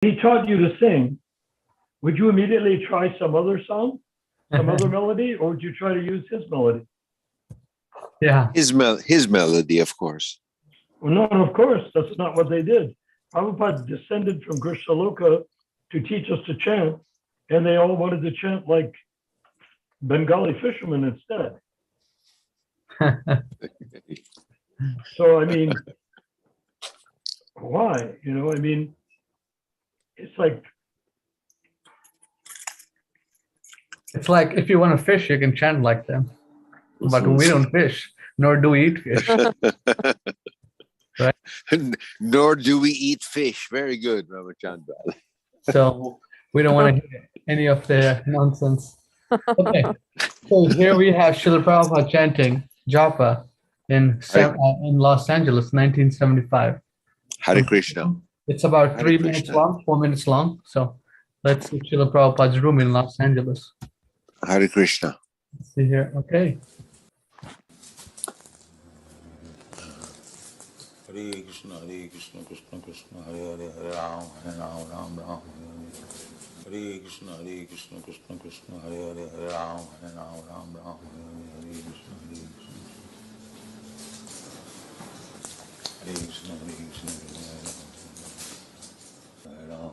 he taught you to sing, would you immediately try some other song, some other melody, or would you try to use his melody? Yeah. His melody, of course. Well, no, of course, that's not what they did. Prabhupada descended from Krishna to teach us to chant, and they all wanted to chant like Bengali fishermen instead. So, I mean, why? You know, I mean, it's like if you want to fish, you can chant like them. But we don't fish, nor do we eat fish. Right? Nor do we eat fish. Very good, Ramachandra. So we don't want to hear any of their nonsense. Okay. So here we have Srila Prabhupada chanting japa in Los Angeles, 1975. Hare Krishna. It's about Hare 3 Krishna. minutes long, 4 minutes long. So let's see Srila Prabhupada's room in Los Angeles. Hare Krishna. Let's see here. Okay. Hare Krishna, Krishna Krishna, Hare Hare, Hare Ram, Ram Ram, Hare Hare. Hare Krishna, Krishna Krishna, Hare Hare, Hare Ram, Ram Ram, Hare Krishna, Hare Krishna, Hare Krishna, Hare Ram.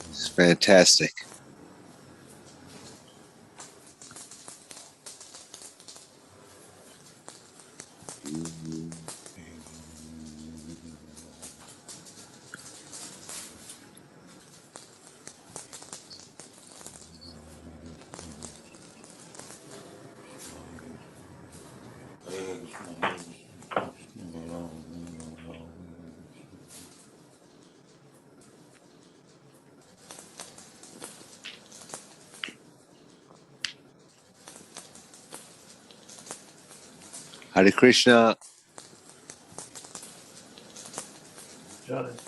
It's fantastic. Hare Krishna. got it.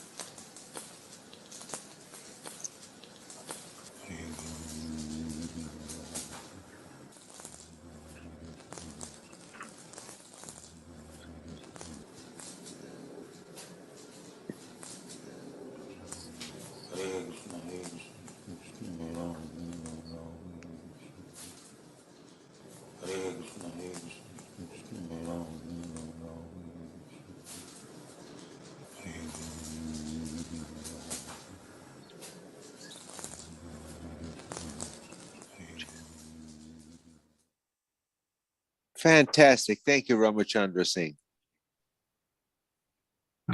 Fantastic. Thank you, Ramachandra Singh.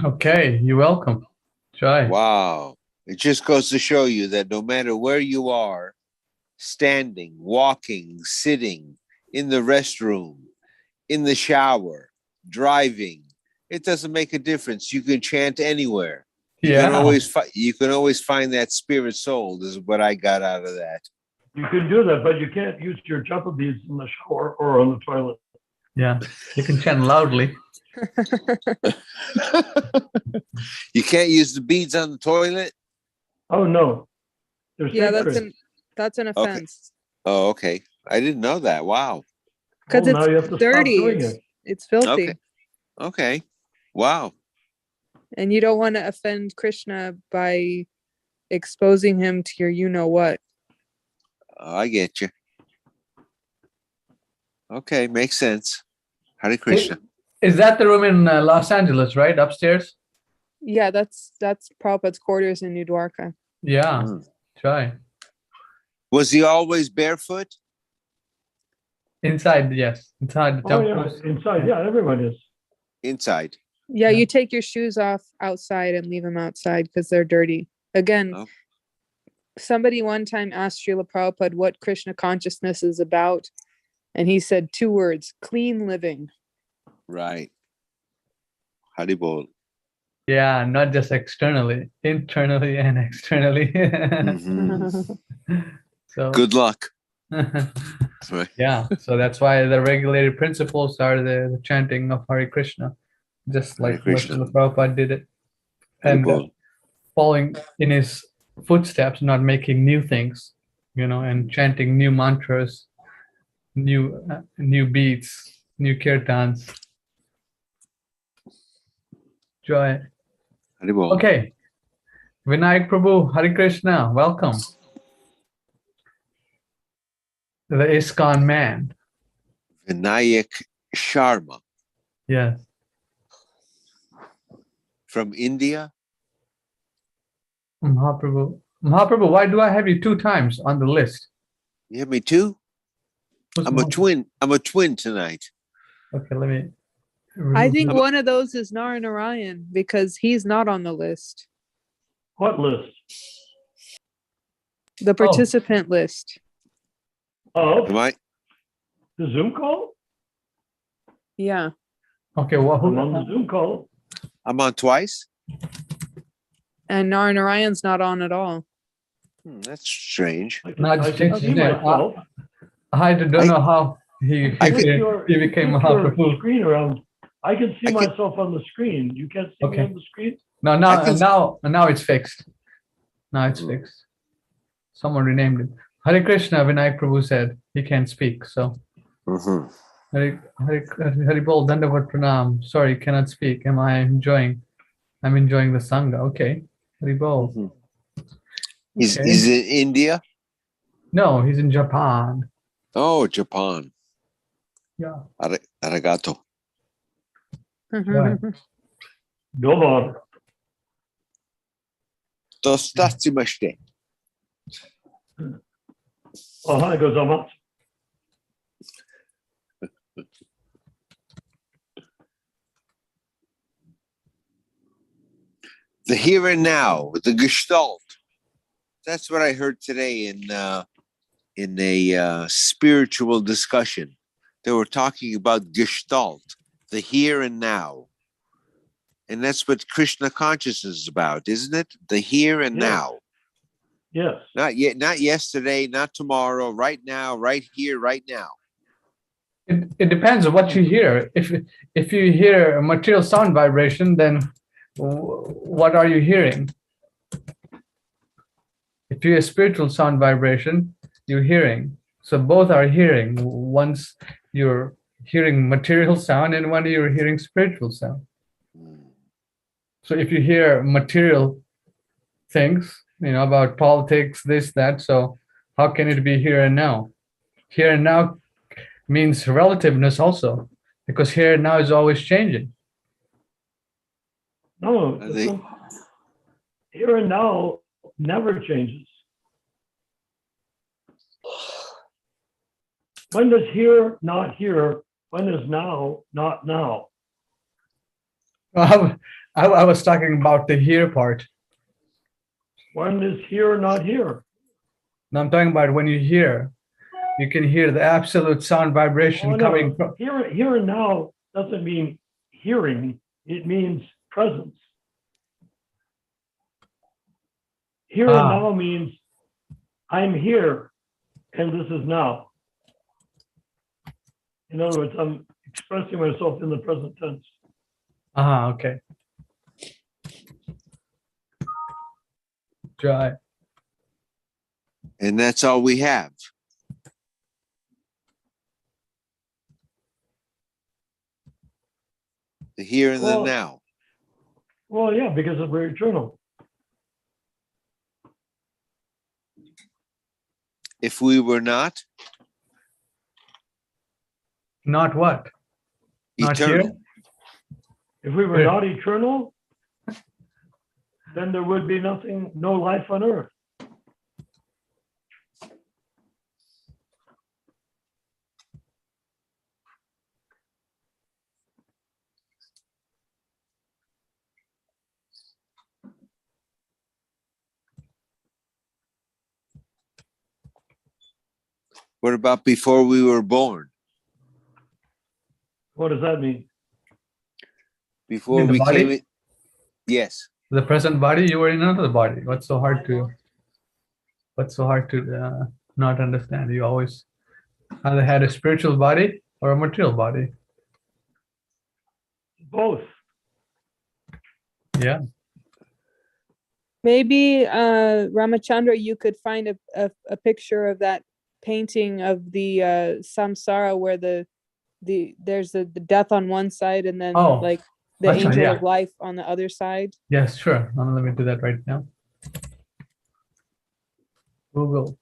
Okay, you're welcome. Try. Wow. It just goes to show you that no matter where you are, standing, walking, sitting, in the restroom, in the shower, driving, it doesn't make a difference. You can chant anywhere. You Yeah. can always find that spirit soul. This is what I got out of that. You can do that, but you can't use your japa beads in the shower or on the toilet. Yeah. You can chant loudly. You can't use the beads on the toilet? Oh, no. They're Yeah, sacred. that's an offense. Oh, okay. I didn't know that. Wow. Because Oh, now you have it's to stop dirty. doing it. It's filthy. Okay. Okay. Wow. And you don't want to offend Krishna by exposing him to your you-know-what. Oh, I get you. Okay, makes sense. Hare Krishna. Is that the room in Los Angeles, right? Upstairs? Yeah, that's Prabhupada's quarters in New Dwarka. Yeah. Mm. Try. Was he always barefoot? Inside, yes. Inside the Oh, temple. yeah. Inside. Yeah, everyone is. Inside. Yeah, Yeah. you take your shoes off outside and leave them outside because they're dirty. Again, Oh. somebody one time asked Srila Prabhupada what Krishna consciousness is about. And he said 2 words, clean living. Right. Haribol. Yeah, not just externally, internally and externally. Mhm. So Good luck. Right. yeah, so that's why the regulated principles are the chanting of Hare Krishna, just Hare like Krishna. Srila Prabhupada did it, and Haribol. following in his footsteps, not making new things, and chanting new mantras, new beats, new kirtans. Joy. Haribol. Okay, Vinayak Prabhu, Hare Krishna, welcome. The Iskcon man. Vinayak Sharma Yes. from India. Mahaprabhu. Mahaprabhu, why do I have you 2 times on the list? You have me too? Who's I'm a Mahaprabhu? twin. I'm a twin tonight. Okay, let me. I think remove- one of those is Narayana because he's not on the list. What list? The participant list. Oh, Am I? the Zoom call? Yeah. Okay, well, I'm on the Zoom call. I'm on twice? And Narayana's not on at all. That's strange. I can, Not I just can see today. myself. I don't know how he I Flip your- he became flip your Mahaprabhu. screen around. I can see I can- myself on the screen. You can't see me Okay. on the screen? No, I now can- now it's fixed. Now it's fixed. Someone renamed it. Hare Krishna, Vinayak Prabhu said he can't speak. So Mhm. Hari Bol Dandavat Pranam. Sorry, cannot speak. I'm enjoying the Sangha. Okay. Hari Bol. Mhm. He's Okay. in India? No, he's in Japan. Oh, Japan. Yeah. Arigato. Right. Domo. Dostatsimashite. Oh, hi, gozaimasu. The here and now, the Gestalt. That's what I heard today in a spiritual discussion. They were talking about Gestalt, the here and now. And that's what Krishna consciousness is about, isn't it? The here and Yes. now. Yes. Not yet, not yesterday, not tomorrow, right now, right here, right now. It depends on what you hear. If you hear a material sound vibration, then what are you hearing? If you hear spiritual sound vibration, you're hearing. So both are hearing. Once you're hearing material sound and one you're hearing spiritual sound. So if you hear material things, about politics, this, that, so how can it be here and now? Here and now means relativeness also, because here and now is always changing. No, Are they- here and now never changes. When does here not here When is now not now? I was talking about the here part. When is here not here? No, I'm talking about when you hear, you can hear the absolute sound vibration Oh, coming no. from. Here and now doesn't mean hearing. It means presence. Here and Ah. now means I'm here and this is now. In other words, I'm expressing myself in the present tense. Okay. Try. And that's all we have. The here and the Well- now. Well, yeah, because we're eternal. If we were not Not what? Not here? eternal, If we were Yeah. not eternal, then there would be nothing, no life on earth. what about before we were born? What does that mean? Before mean the we came body? in? Yes. The present body, you were in another body. What's so hard to not understand? You always either had a spiritual body or a material body. Both. Yeah. Maybe Ramachandra, you could find a picture of that painting of the samsara where there's the death on one side and then Oh, like the that's right, angel yeah. of life on the other side. Yes, sure. Let me do that right now. Google.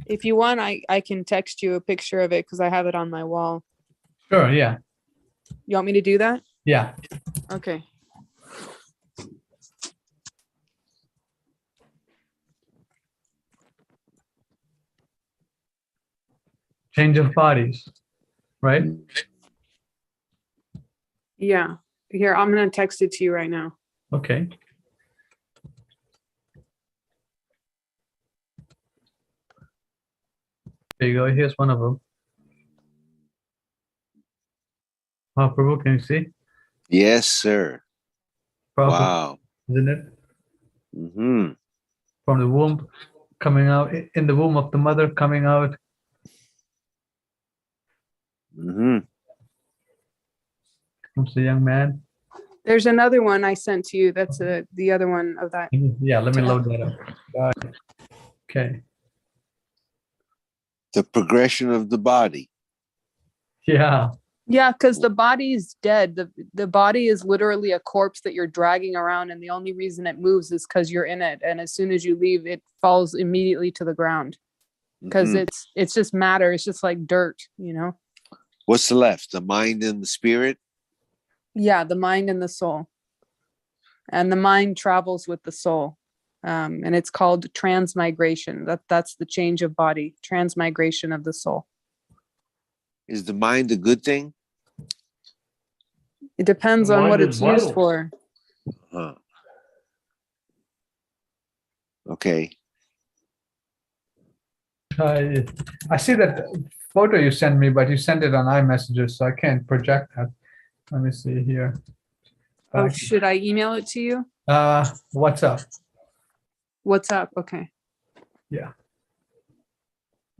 If you want, I can text you a picture of it because I have it on my wall. Sure, yeah. You want me to do that? Yeah. Okay. Change of bodies. Right? Yeah. Here, I'm going to text it to you right now. Okay. There you go. Here's one of them. Prabhu, can you see? Yes, sir. Prabhu, Wow. isn't it? Hmm. From the womb, coming out, in the womb of the mother, coming out. Hmm. Comes the young man. There's another one I sent to you. That's the other one of that. Yeah, let me load that up. Right. Okay. The progression of the body. Yeah. Yeah, because the body is dead. The body is literally a corpse that you're dragging around, and the only reason it moves is because you're in it. And as soon as you leave, it falls immediately to the ground because Mhm. it's just matter. It's just like dirt, you know? What's left? The mind and the spirit? Yeah, the mind and the soul. And the mind travels with the soul. And it's called transmigration. That's the change of body, transmigration of the soul. Is the mind a good thing? It depends The on what mind it's is used vital. for. Huh. Okay. I see that photo you sent me, but you sent it on iMessages, so I can't project that. Let me see here. Oh, should I email it to you? What's up? What's up? Okay. Yeah.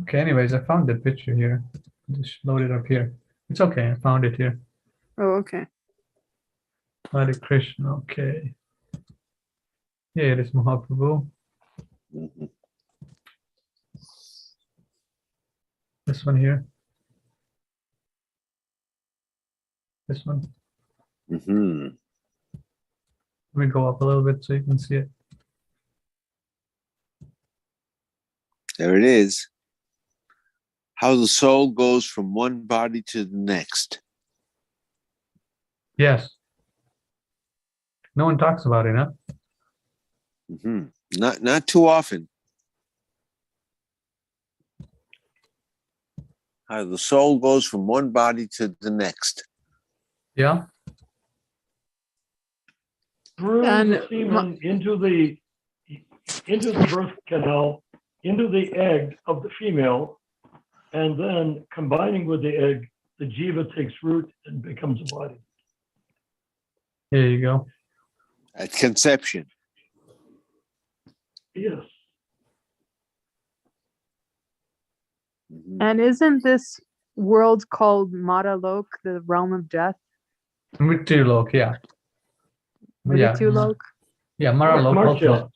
Okay, anyways, I found the picture here. Just load it up here. It's okay, I found it here. Oh, okay. Hare Krishna, okay. Here is Mahaprabhu. Mhm. This one here. This one. Mhm. Let me go up a little bit so you can see it. There it is. How the soul goes from one body to the next. Yes. No one talks about it, huh? Mhm. Not too often. How the soul goes from one body to the next. Yeah. Through And the semen into the birth canal, into the egg of the female, and then combining with the egg, the jiva takes root and becomes a body. There you go. At conception. Yes. Mhm. And isn't this world called Matalok, the realm of death? Mrityulok, yeah. Yeah. Mrityulok? Yeah, Maralok also. Martia.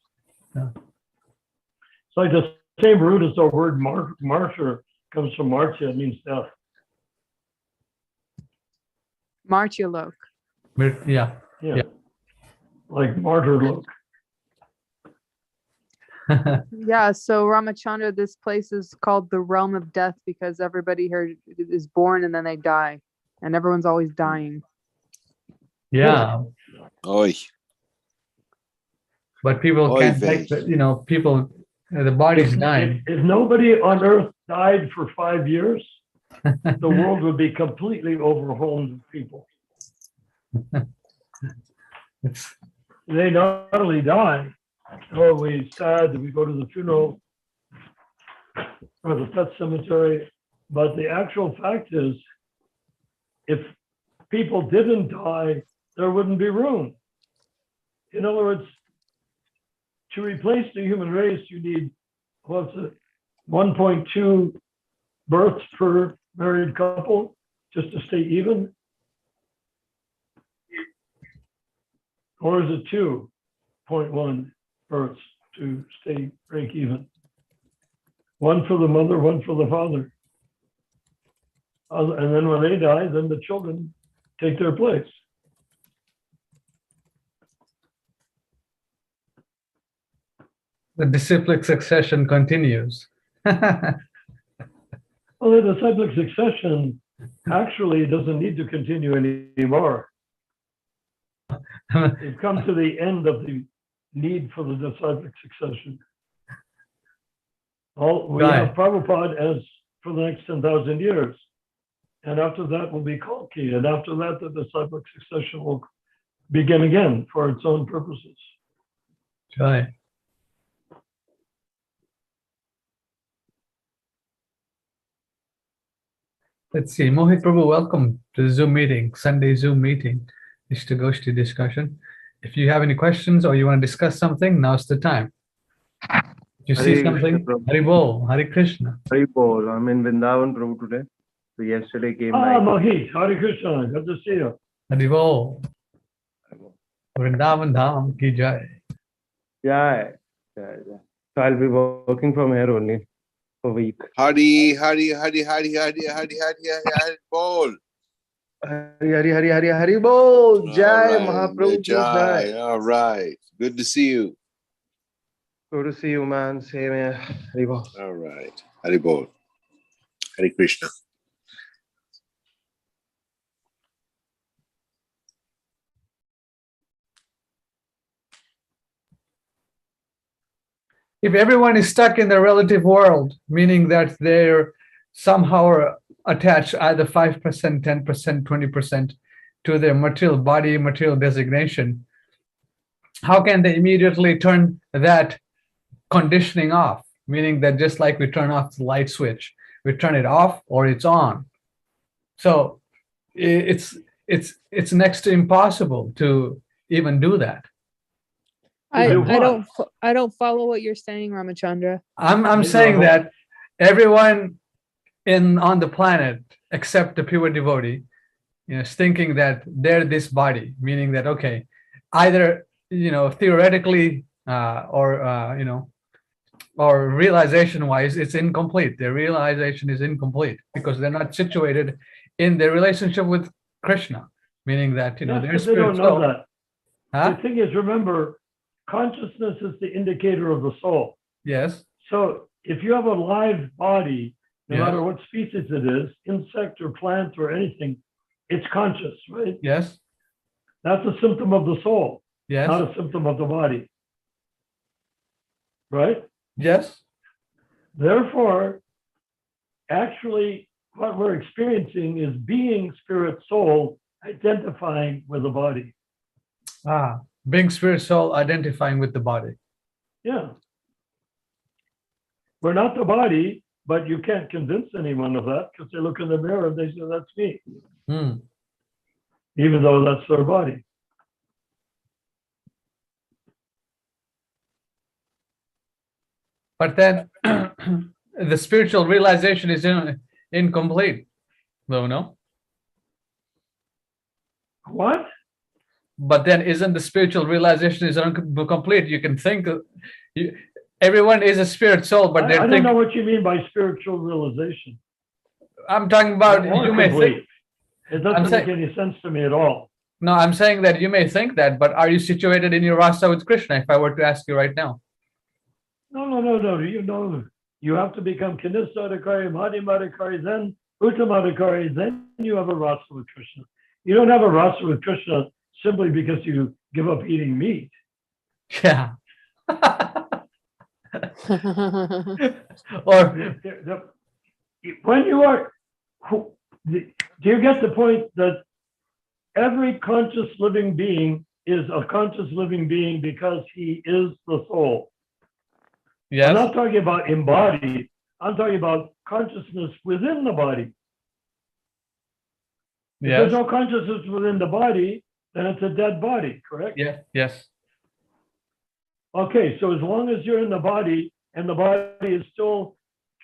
Yeah. It's like the same root as the word martyr comes from martia, it means death. Martyulok. Yeah. Yeah. Yeah. Like martyr look. Yeah, so Ramachandra, this place is called the realm of death because everybody here is born and then they die. And everyone's always dying. Yeah. Oy. But people Oy can't vey. take the, people, the body's dying. If nobody on earth died for 5 years, the world would be completely overwhelmed with people. It's, They not only die, oh, we sad, we go to the funeral or the pet cemetery, but the actual fact is, if people didn't die, there wouldn't be room. In other words, to replace the human race, you need, what's it, 1.2 births per married couple just to stay even? Or is it 2.1 births to stay break even? One for the mother, one for the father. And then when they die, then the children take their place. the disciplic succession continues. Well, the disciplic succession actually doesn't need to continue anymore. We've come to the end of the need for the disciplic succession. We have Prabhupada as for the next 10,000 years. And after that will be Kalki. And after that, the disciplic succession will begin again for its own purposes. Right. Let's see. Mohit Prabhu, welcome to the Zoom meeting, Sunday Zoom meeting, Ishtagoshti discussion. If you have any questions or you want to discuss something, now's the time. If you see Hare something, Krishna, Prabhu. Hari Bol, Hare Krishna. Hari Bol. I'm in Vrindavan, Prabhu, today. So yesterday came Ah, night. Mohit, Hare Krishna, good to see you. Hari Bol. Vrindavan Dham ki jai. Yeah. So I'll be working from here only for a week. Hari, Hari, Hari, Hari, Hari, Hari, Hari, Hari, Bol. Hari Bol. Jai All right. Mahaprabhu ki Jai. jai. All right. Good to see you. Good to see you, man. Same here. Hari Bol. All right. Hari Bol. Hare Krishna. If everyone is stuck in the relative world, meaning that they're somehow attached either 5%, 10%, 20% to their material body, material designation, how can they immediately turn that conditioning off? Meaning that just like we turn off the light switch, we turn it off or it's on. So it's next to impossible to even do that. I do what? don't follow what you're saying, Ramachandra. I'm saying that everyone on the planet except the pure devotee, is thinking that they're this body, meaning that okay, either theoretically or realization-wise, it's incomplete. Their realization is incomplete because they're not situated in their relationship with Krishna, meaning that Yes, their but they don't spirit know soul. that. Huh? The thing is, remember, consciousness is the indicator of the soul. Yes. So if you have a live body, no Yeah. matter what species it is, insect or plant or anything, it's conscious, right? Yes. That's a symptom of the soul, Yes. not a symptom of the body. Right? Yes. Therefore, actually, what we're experiencing is being spirit soul identifying with the body. Being spirit soul identifying with the body. Yeah. We're not the body, but you can't convince anyone of that because they look in the mirror and they say, that's me, even though that's their body. But then the spiritual realization is incomplete, though, no? What? But then isn't the spiritual realization is incomplete? You can think everyone is a spirit soul, but I they don't think know what you mean by spiritual realization. I'm talking about Or you may complete. think It doesn't make any sense to me at all. no, I'm saying that you may think that, but are you situated in your rasa with Krishna if I were to ask you right now? No. You know, you have to become Kanisadhikari, Madhyamadhikari, then Uttamadhikari, then you have a rasa with Krishna. You don't have a rasa with Krishna simply because you give up eating meat. Yeah. Or when you are, do you get the point that every conscious living being is a conscious living being because he is the soul? yes. I'm not talking about embodied. I'm talking about consciousness within the body. If Yes. there's no consciousness within the body, then it's a dead body, correct? Yeah. Yes. Okay, so as long as you're in the body and the body is still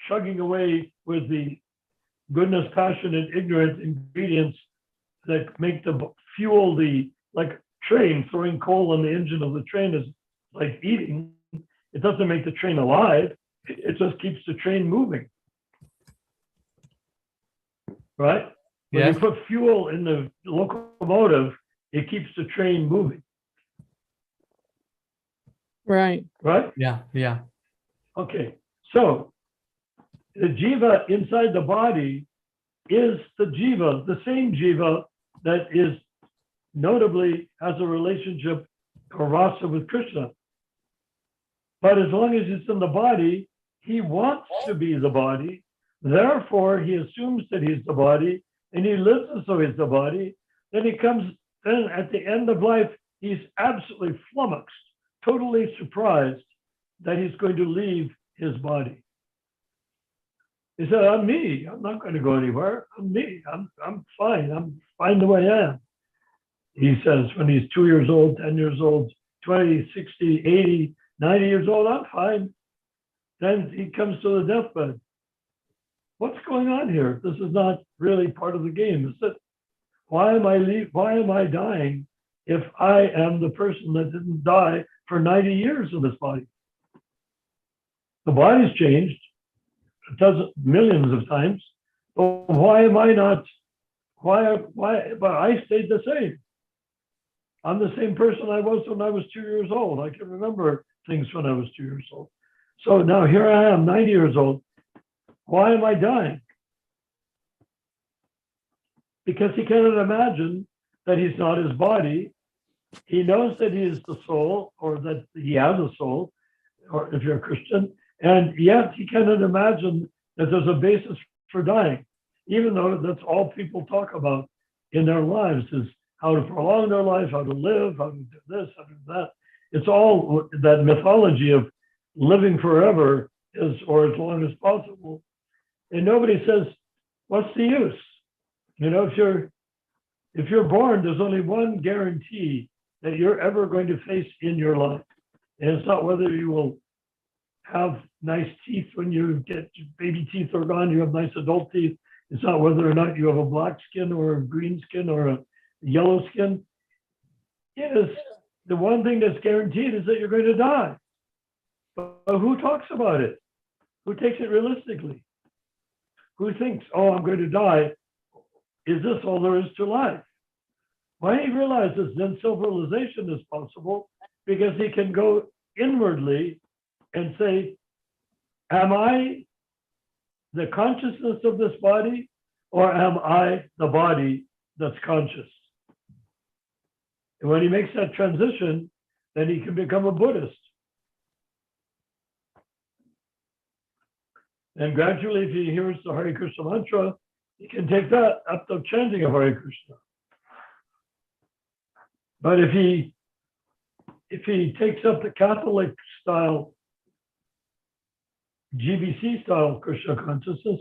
chugging away with the goodness, passion, and ignorance ingredients that make the fuel, the like train, throwing coal on the engine of the train is like eating. It doesn't make the train alive. It just keeps the train moving. Right? When Yes. you put fuel in the locomotive, it keeps the train moving. Right. Right? Yeah. Yeah. Okay. So the jiva inside the body is the jiva, the same jiva that is notably has a relationship or rasa with Krishna. But as long as it's in the body, he wants to be the body. Therefore, he assumes that he's the body and he lives as though he's the body. Then then at the end of life, he's absolutely flummoxed, totally surprised that he's going to leave his body. He said, I'm me. I'm not going to go anywhere. I'm me. I'm fine. I'm fine the way I am. He says when he's 2 years old, 10 years old, 20, 60, 80, 90 years old, I'm fine. Then he comes to the deathbed. What's going on here? This is not really part of the game, is it? Why am I dying if I am the person that didn't die for 90 years in this body? The body's changed. It does it millions of times. But why am I not? But I stayed the same. I'm the same person I was when I was 2 years old. I can remember things when I was 2 years old. So now here I am, 90 years old. Why am I dying? Because he cannot imagine that he's not his body. He knows that he is the soul, or that he has a soul, or if you're a Christian, and yet he cannot imagine that there's a basis for dying, even though that's all people talk about in their lives is how to prolong their life, how to live, how to do this, how to do that. It's all that mythology of living forever is, or as long as possible. And nobody says, what's the use? You know, if you're born, there's only one guarantee that you're ever going to face in your life. And it's not whether you will have nice teeth when you get baby teeth are gone, you have nice adult teeth. It's not whether or not you have a black skin or a green skin or a yellow skin. It is the one thing that's guaranteed is that you're going to die. But who talks about it? Who takes it realistically? Who thinks, oh, I'm going to die? Is this all there is to life? When he realizes then self-realization is possible because he can go inwardly and say, am I the consciousness of this body, or am I the body that's conscious? And when he makes that transition, then he can become a Buddhist. And gradually, if he hears the Hare Krishna mantra, he can take that up to chanting of Hare Krishna. But if he takes up the Catholic style, GBC style Krishna consciousness,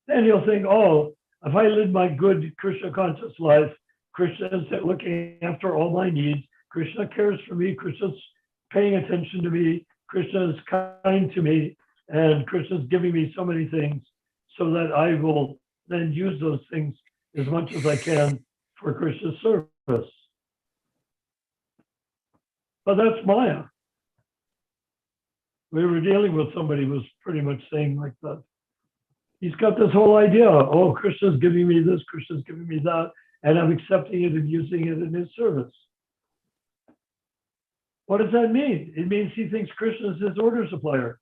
then he'll think, oh, if I live my good Krishna conscious life, Krishna is looking after all my needs, Krishna cares for me, Krishna's paying attention to me, Krishna is kind to me, and Krishna's giving me so many things, so that I will then use those things as much as I can for Krishna's service. But that's Maya. We were dealing with somebody who was pretty much saying like that. He's got this whole idea, oh, Krishna's giving me this, Krishna's giving me that, and I'm accepting it and using it in his service. What does that mean? It means he thinks Krishna is his order supplier,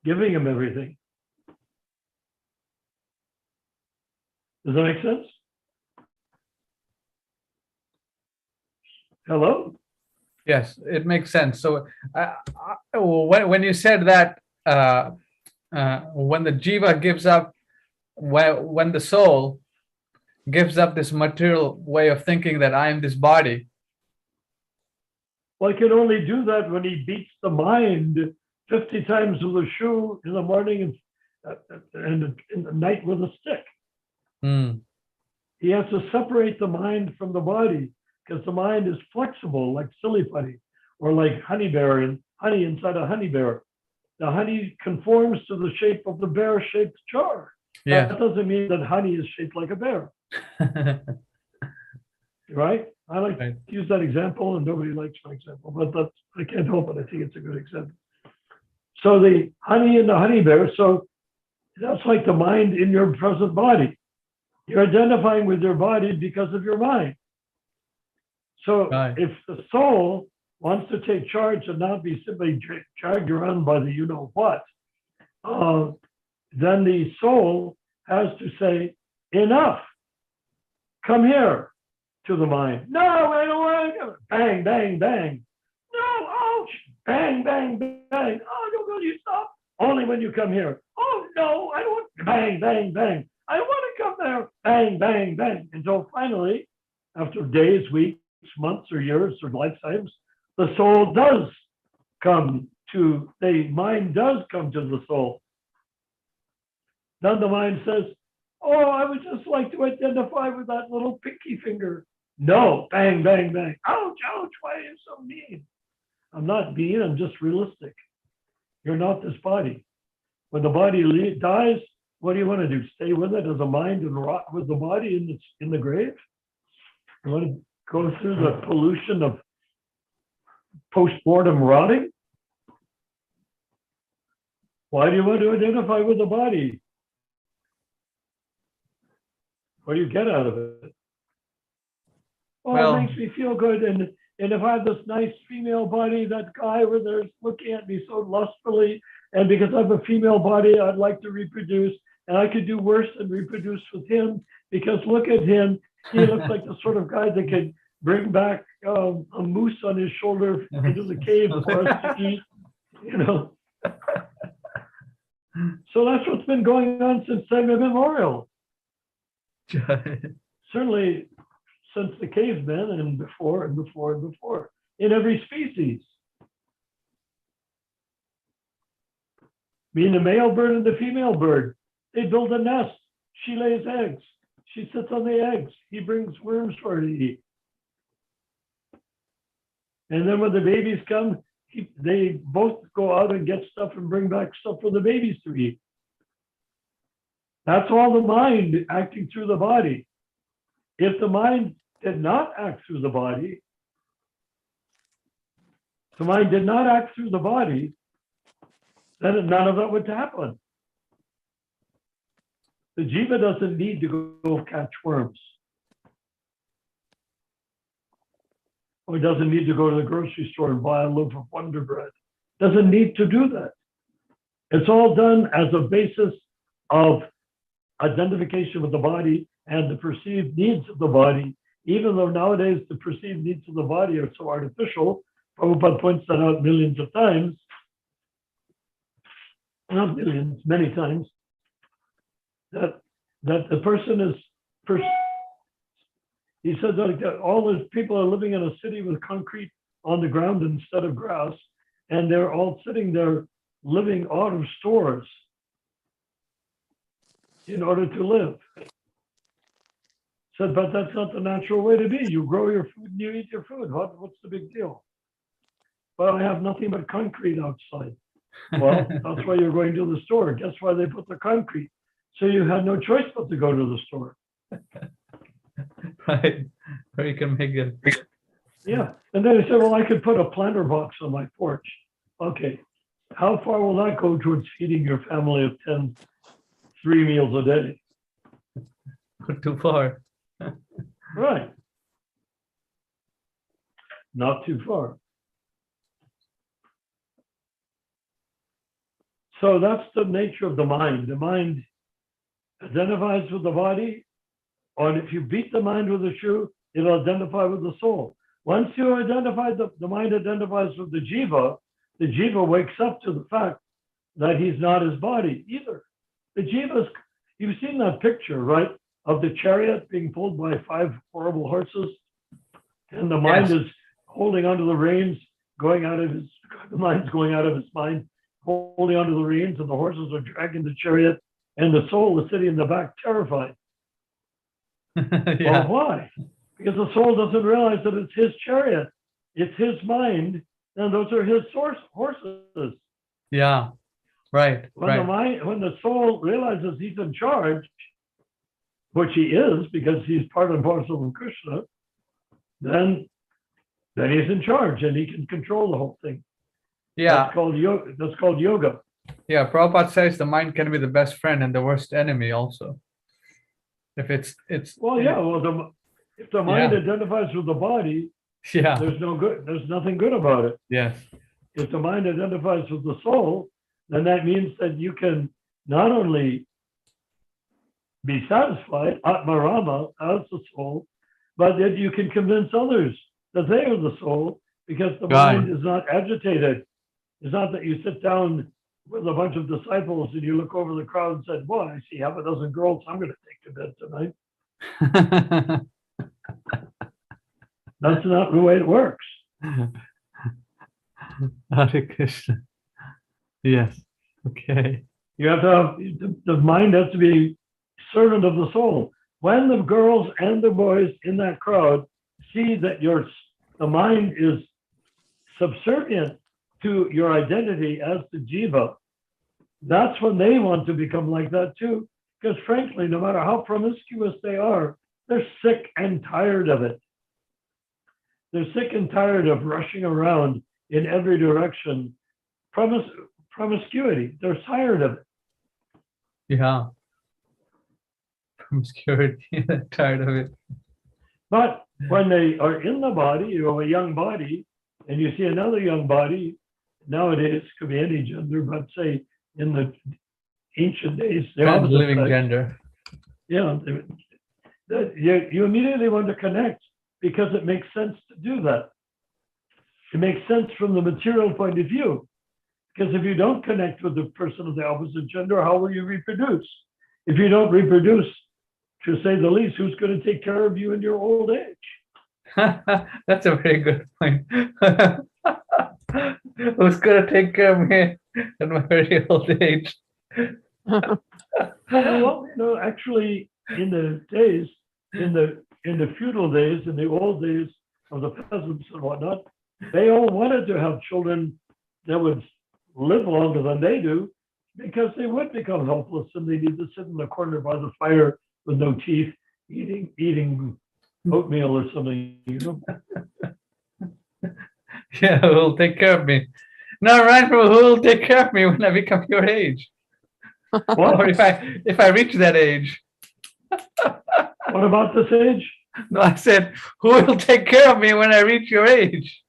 giving him everything. Does that make sense? Hello? Yes, it makes sense. So when you said that, when the jiva gives up, when the soul gives up this material way of thinking that I am this body. Well, he can only do that when he beats the mind 50 times with a shoe in the morning and in the night with a stick. He has to separate the mind from the body, because the mind is flexible, like silly putty, or like honey bear and honey inside a honey bear. The honey conforms to the shape of the bear-shaped jar. Yeah. That doesn't mean that honey is shaped like a bear, right? I like to use that example, and nobody likes my example, but I can't help it. I think it's a good example. So the honey in the honey bear, so that's like the mind in your present body. You're identifying with your body because of your mind. So if the soul wants to take charge and not be simply dragged around by the you-know-what, then the soul has to say, enough, come here, to the mind. No, I don't want to. Bang, bang, bang. No, ouch, bang, bang, bang. Oh, no, will you stop? Only when you come here. Oh, no, I don't want, bang, bang, bang. I want to come there, bang, bang, bang. Until finally, after days, weeks, months, or years, or lifetimes, the soul does come to, the mind does come to the soul. Then the mind says, oh, I would just like to identify with that little pinky finger. No, bang, bang, bang. Ouch, ouch, why are you so mean? I'm not mean, I'm just realistic. You're not this body. When the body dies, what do you want to do? Stay with it as a mind and rot with the body in the grave? You want to go through the pollution of post-mortem rotting? Why do you want to identify with the body? What do you get out of it? Well, it makes me feel good. And if I have this nice female body, that guy over there is looking at me so lustfully, and because I have a female body, I'd like to reproduce, and I could do worse than reproduce with him, because look at him. He looks like the sort of guy that could bring back a moose on his shoulder into the cave for us to eat, you know. So that's what's been going on since time immemorial. Certainly since the cavemen and before and before and before, in every species. Being the male bird and the female bird, they build a nest. She lays eggs. She sits on the eggs. He brings worms for her to eat. And then when the babies come, they both go out and get stuff and bring back stuff for the babies to eat. That's all the mind acting through the body. If the mind did not act through the body, then none of that would happen. The jiva doesn't need to go catch worms. Or doesn't need to go to the grocery store and buy a loaf of Wonder Bread. Doesn't need to do that. It's all done as a basis of identification with the body and the perceived needs of the body, even though nowadays the perceived needs of the body are so artificial. Prabhupada points that out millions of times. not millions, many times, that the person is, he said that all those people are living in a city with concrete on the ground instead of grass, and they're all sitting there living out of stores in order to live. Said, but that's not the natural way to be. You grow your food and you eat your food. What's the big deal? Well, I have nothing but concrete outside. Well, that's why you're going to the store. Guess why they put the concrete? So you had no choice but to go to the store. Right. Or you can make it. Yeah. And then he said, well, I could put a planter box on my porch. Okay. How far will that go towards feeding your family of 10, 3 meals a day? Not too far. Right. Not too far. So that's the nature of the mind. The mind identifies with the body, or if you beat the mind with a shoe, it'll identify with the soul. Once you identify, the mind identifies with the jiva wakes up to the fact that he's not his body either. The jiva's, you've seen that picture, right, of the chariot being pulled by 5 horrible horses, and the mind is holding onto the reins, the mind's going out of his mind, holding onto the reins, and the horses are dragging the chariot, and the soul is sitting in the back, terrified. Well, why? Because the soul doesn't realize that it's his chariot, it's his mind, and those are his horses. Yeah, right. When the soul realizes he's in charge, which he is because he's part and parcel of Krishna, then he's in charge and he can control the whole thing. Yeah. That's called yoga. Yeah, Prabhupada says the mind can be the best friend and the worst enemy also. If it's well, yeah. Well, if the mind identifies with the body, there's nothing good about it. Yes. If the mind identifies with the soul, then that means that you can not only be satisfied, Atma Rama, as the soul, but that you can convince others that they are the soul, because the mind is not agitated. It's not that you sit down with a bunch of disciples and you look over the crowd and said, boy, I see half a dozen girls I'm going to take to bed tonight. That's not the way it works. Hare Krishna. Yes. Okay. You have to have, the mind has to be servant of the soul. When the girls and the boys in that crowd see that the mind is subservient to your identity as the jiva, that's when they want to become like that too. Because frankly, no matter how promiscuous they are, they're sick and tired of it. They're sick and tired of rushing around in every direction. Promiscuity, they're tired of it. Yeah. Promiscuity, they're tired of it. But when they are in the body, you have a young body, and you see another young body, nowadays, could be any gender, but say in the ancient days, living gender. Yeah, you immediately want to connect because it makes sense to do that. It makes sense from the material point of view. Because if you don't connect with the person of the opposite gender, how will you reproduce? If you don't reproduce, to say the least, who's going to take care of you in your old age? That's a very good point. Who's going to take care of me in my very old age? Well, actually, in the days, in the feudal days, in the old days of the peasants and whatnot, they all wanted to have children that would live longer than they do, because they would become helpless and they need to sit in the corner by the fire with no teeth, eating oatmeal or something, Yeah, who will take care of me? No, right, who will take care of me when I become your age? Or if I reach that age? What about this age? No, I said, who will take care of me when I reach your age?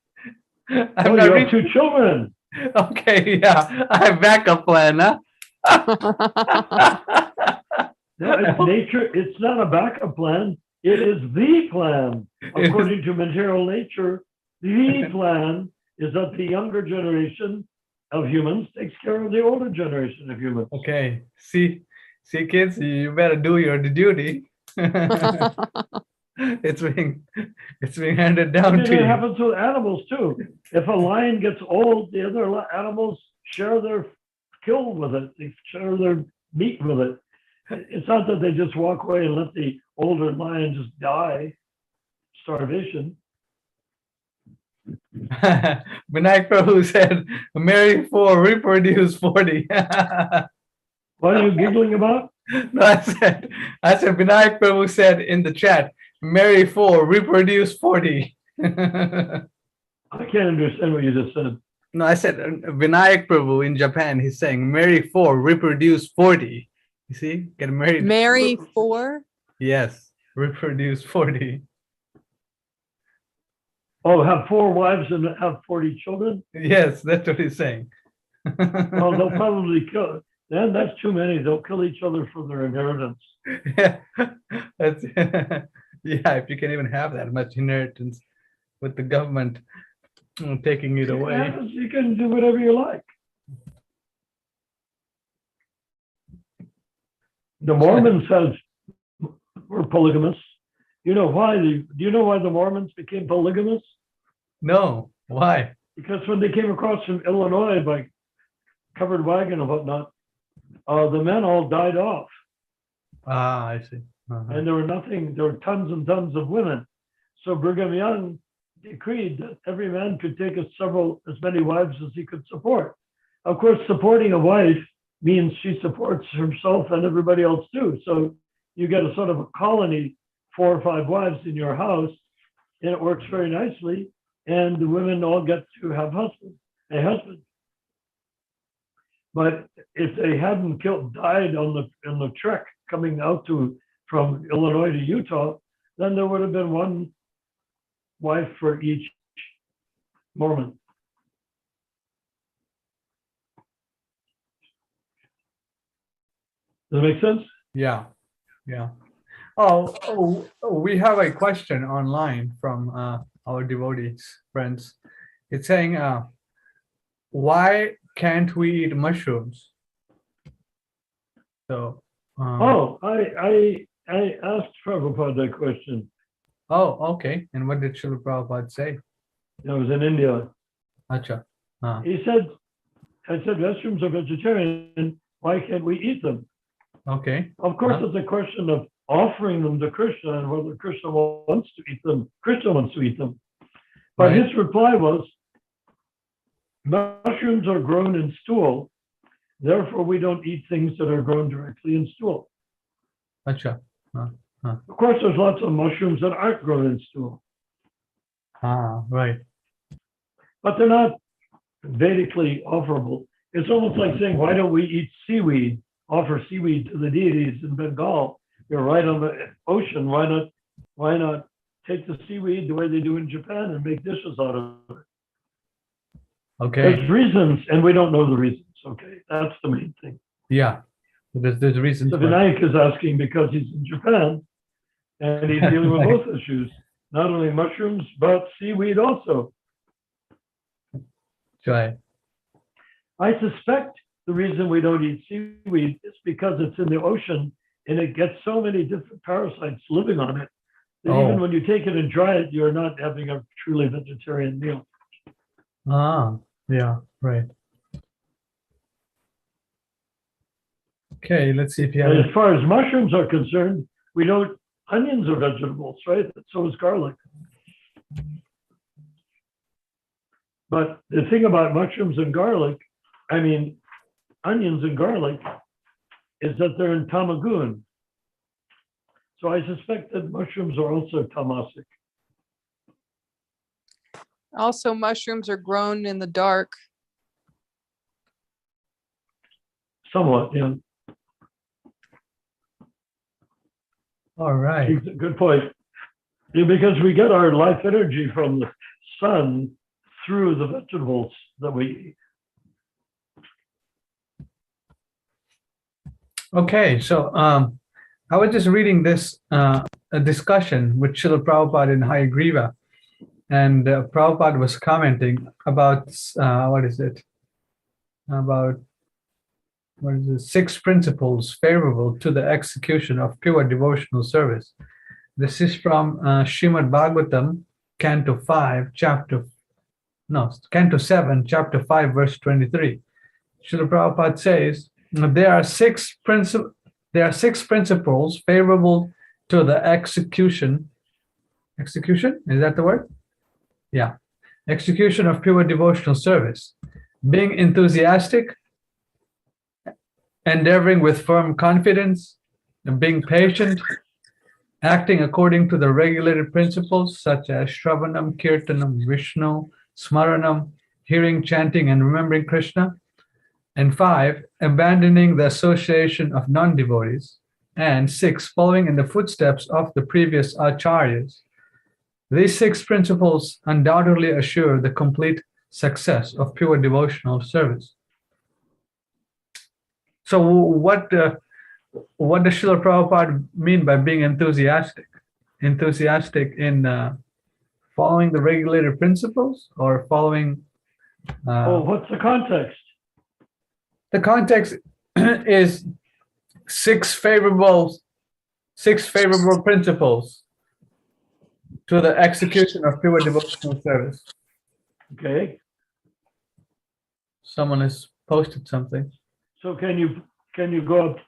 You have 2 children. Okay, yeah, I have backup plan, huh? No, it's nature. It's not a backup plan. It is the plan. According to material nature, the plan is that the younger generation of humans takes care of the older generation of humans. Okay. See, kids, you better do your duty. It's being handed down And to it you. happens with animals too. If a lion gets old, the other animals share their kill with it. They share their meat with it. It's not that they just walk away and let the older lion just die, starvation. Vinayak Prabhu said, marry 4, reproduce 40. What are you giggling about? No, I said Vinayak Prabhu said in the chat, marry 4, reproduce 40. I can't understand what you just said. No, I said Vinayak Prabhu in Japan, he's saying marry 4, reproduce 40. You see, get married. Marry 4? Yes, reproduce 40. Oh, have 4 wives and have 40 children? Yes, that's what he's saying. Well, they'll probably kill. Then that's too many. They'll kill each other for their inheritance. Yeah, that's, yeah, if you can even have that much inheritance with the government taking it away. Yeah, you can do whatever you like. The Mormons were polygamous. You know why? Do you know why the Mormons became polygamous? No, why? Because when they came across from Illinois by covered wagon and whatnot, the men all died off, Ah, I see. Uh-huh. and there were tons and tons of women. So Brigham Young decreed that every man could take as many wives as he could support. Of course, supporting a wife means she supports herself and everybody else too. So you get a sort of a colony, 4 or 5 wives in your house, and it works very nicely. And the women all get to have a husband. But if they hadn't died on the trek coming out from Illinois to Utah, then there would have been 1 wife for each Mormon. Does that make sense? Yeah, yeah. Oh, we have a question online from our devotees, friends. It's saying, why can't we eat mushrooms? So. I asked Prabhupada that question. Oh, okay. And what did Srila Prabhupada say? I was in India. Acha. He said, I said, mushrooms are vegetarian. Why can't we eat them? Okay. Of course, it's a question of offering them to Krishna and whether Krishna wants to eat them. Krishna wants to eat them. But Right. his reply was, mushrooms are grown in stool. Therefore, we don't eat things that are grown directly in stool. Acha. Of course, there's lots of mushrooms that aren't grown in stool, Right. but they're not Vedically offerable. It's almost like saying, why don't we eat seaweed, offer seaweed to the deities in Bengal? You're right on the ocean. Why not take the seaweed the way they do in Japan and make dishes out of it? Okay. There's reasons, and we don't know the reasons. Okay, that's the main thing. Yeah. There's reasons. So for it. Vinayak is asking because he's in Japan and he's dealing with both issues, not only mushrooms, but seaweed also. Right. I suspect the reason we don't eat seaweed is because it's in the ocean and it gets so many different parasites living on it that even when you take it and dry it, you're not having a truly vegetarian meal. Yeah, right. Okay, let's see if you have. And as far as mushrooms are concerned, we know onions are vegetables, right? So is garlic. But the thing about mushrooms and garlic, onions and garlic, is that they're in tamagun. So I suspect that mushrooms are also tamasic. Also, mushrooms are grown in the dark. Somewhat, yeah. All right. Good point. Yeah, because we get our life energy from the sun through the vegetables that we eat. Okay, so I was just reading this a discussion with Srila Prabhupada in Hayagriva, and Prabhupada was commenting about what is it? about what is it? 6 principles favorable to the execution of pure devotional service. This is from Srimad Bhagavatam, Canto 7, Chapter 5, verse 23. Srila Prabhupada says, there are six principles favorable to the execution. Execution? Is that the word? Yeah. Execution of pure devotional service. Being enthusiastic, endeavoring with firm confidence, and being patient, acting according to the regulated principles such as Shravanam, Kirtanam, Vishnu, Smaranam, hearing, chanting, and remembering Krishna. And 5, abandoning the association of non-devotees. And 6, following in the footsteps of the previous acharyas. These 6 principles undoubtedly assure the complete success of pure devotional service. So what does Srila Prabhupada mean by being enthusiastic? Enthusiastic in following the regulated principles or following... what's the context? The context is 6 favorable principles to the execution of pure devotional service. Okay. Someone has posted something. So can you go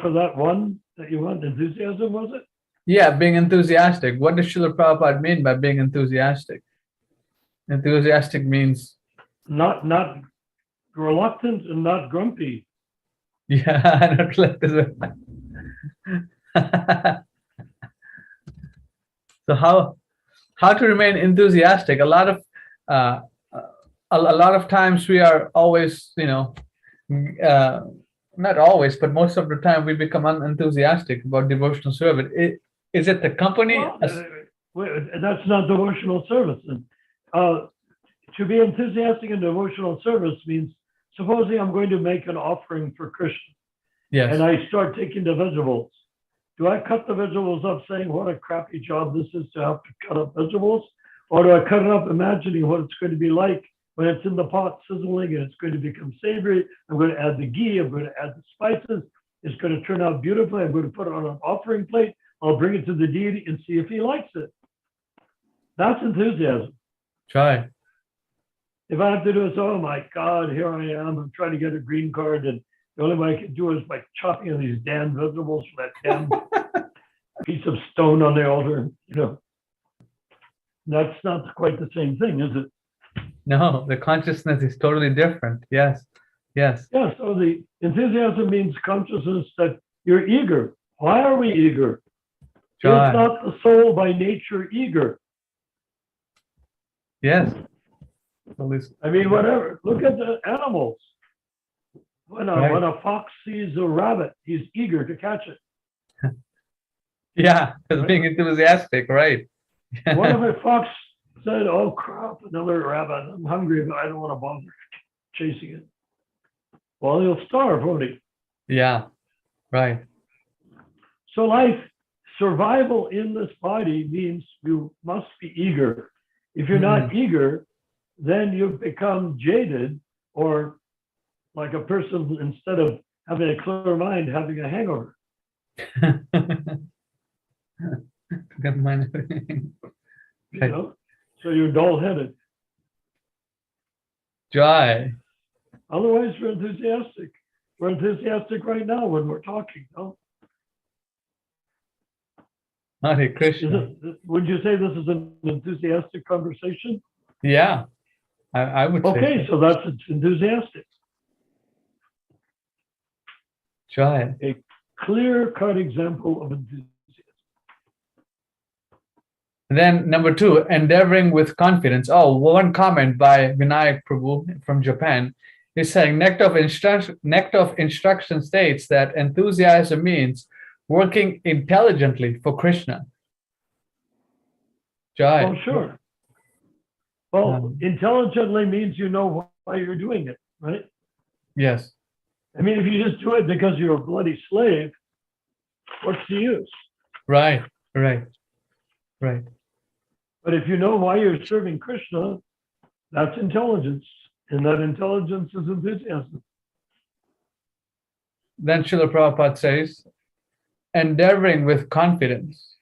for that one that you want? Enthusiasm, was it? Yeah, being enthusiastic. What does Srila Prabhupada mean by being enthusiastic? Enthusiastic means Not reluctant and not grumpy. yeah, not like this. So how to remain enthusiastic? A lot of times we are always, not always, but most of the time we become unenthusiastic about devotional service. Is it the company? Well, that's not devotional service. And, to be enthusiastic in devotional service means, supposing I'm going to make an offering for Krishna, Yes. and I start taking the vegetables. Do I cut the vegetables up saying what a crappy job this is to have to cut up vegetables? Or do I cut it up imagining what it's going to be like when it's in the pot sizzling and it's going to become savory? I'm going to add the ghee, I'm going to add the spices. It's going to turn out beautifully. I'm going to put it on an offering plate. I'll bring it to the deity and see if he likes it. That's enthusiasm. Try. If I have to do it, oh my God, here I am. I'm trying to get a green card, and the only way I can do it is by chopping these damn vegetables for that damn piece of stone on the altar. That's not quite the same thing, is it? No, the consciousness is totally different. Yes. Yes. Yeah. So the enthusiasm means consciousness that you're eager. Why are we eager? Try. Is not the soul by nature eager? Yes. I mean, whatever. Look at the animals. When a fox sees a rabbit, he's eager to catch it. Yeah, because being enthusiastic, right? What if a fox said, oh crap, another rabbit, I'm hungry, but I don't want to bother chasing it? Well, he'll starve, won't he? Yeah, right. So survival in this body means you must be eager. If you're not eager, then you become jaded, or like a person, instead of having a clear mind, having a hangover. Good mind. So you're dull-headed. Joy. Otherwise, we're enthusiastic. We're enthusiastic right now when we're talking. No? Hare Krishna. Would you say this is an enthusiastic conversation? Yeah, I would say. Okay, so that's enthusiastic. Joy. A clear-cut example of enthusiasm. Then number 2, endeavoring with confidence. Oh, one comment by Vinayak Prabhu from Japan is saying, Nectar of Instruction states that enthusiasm means working intelligently for Krishna. Jai. Oh, sure. Well, intelligently means you know why you're doing it, right? Yes. I mean, if you just do it because you're a bloody slave, what's the use? Right. But if you know why you're serving Krishna, that's intelligence. And that intelligence is enthusiasm. Then Srila Prabhupada says, endeavoring with confidence.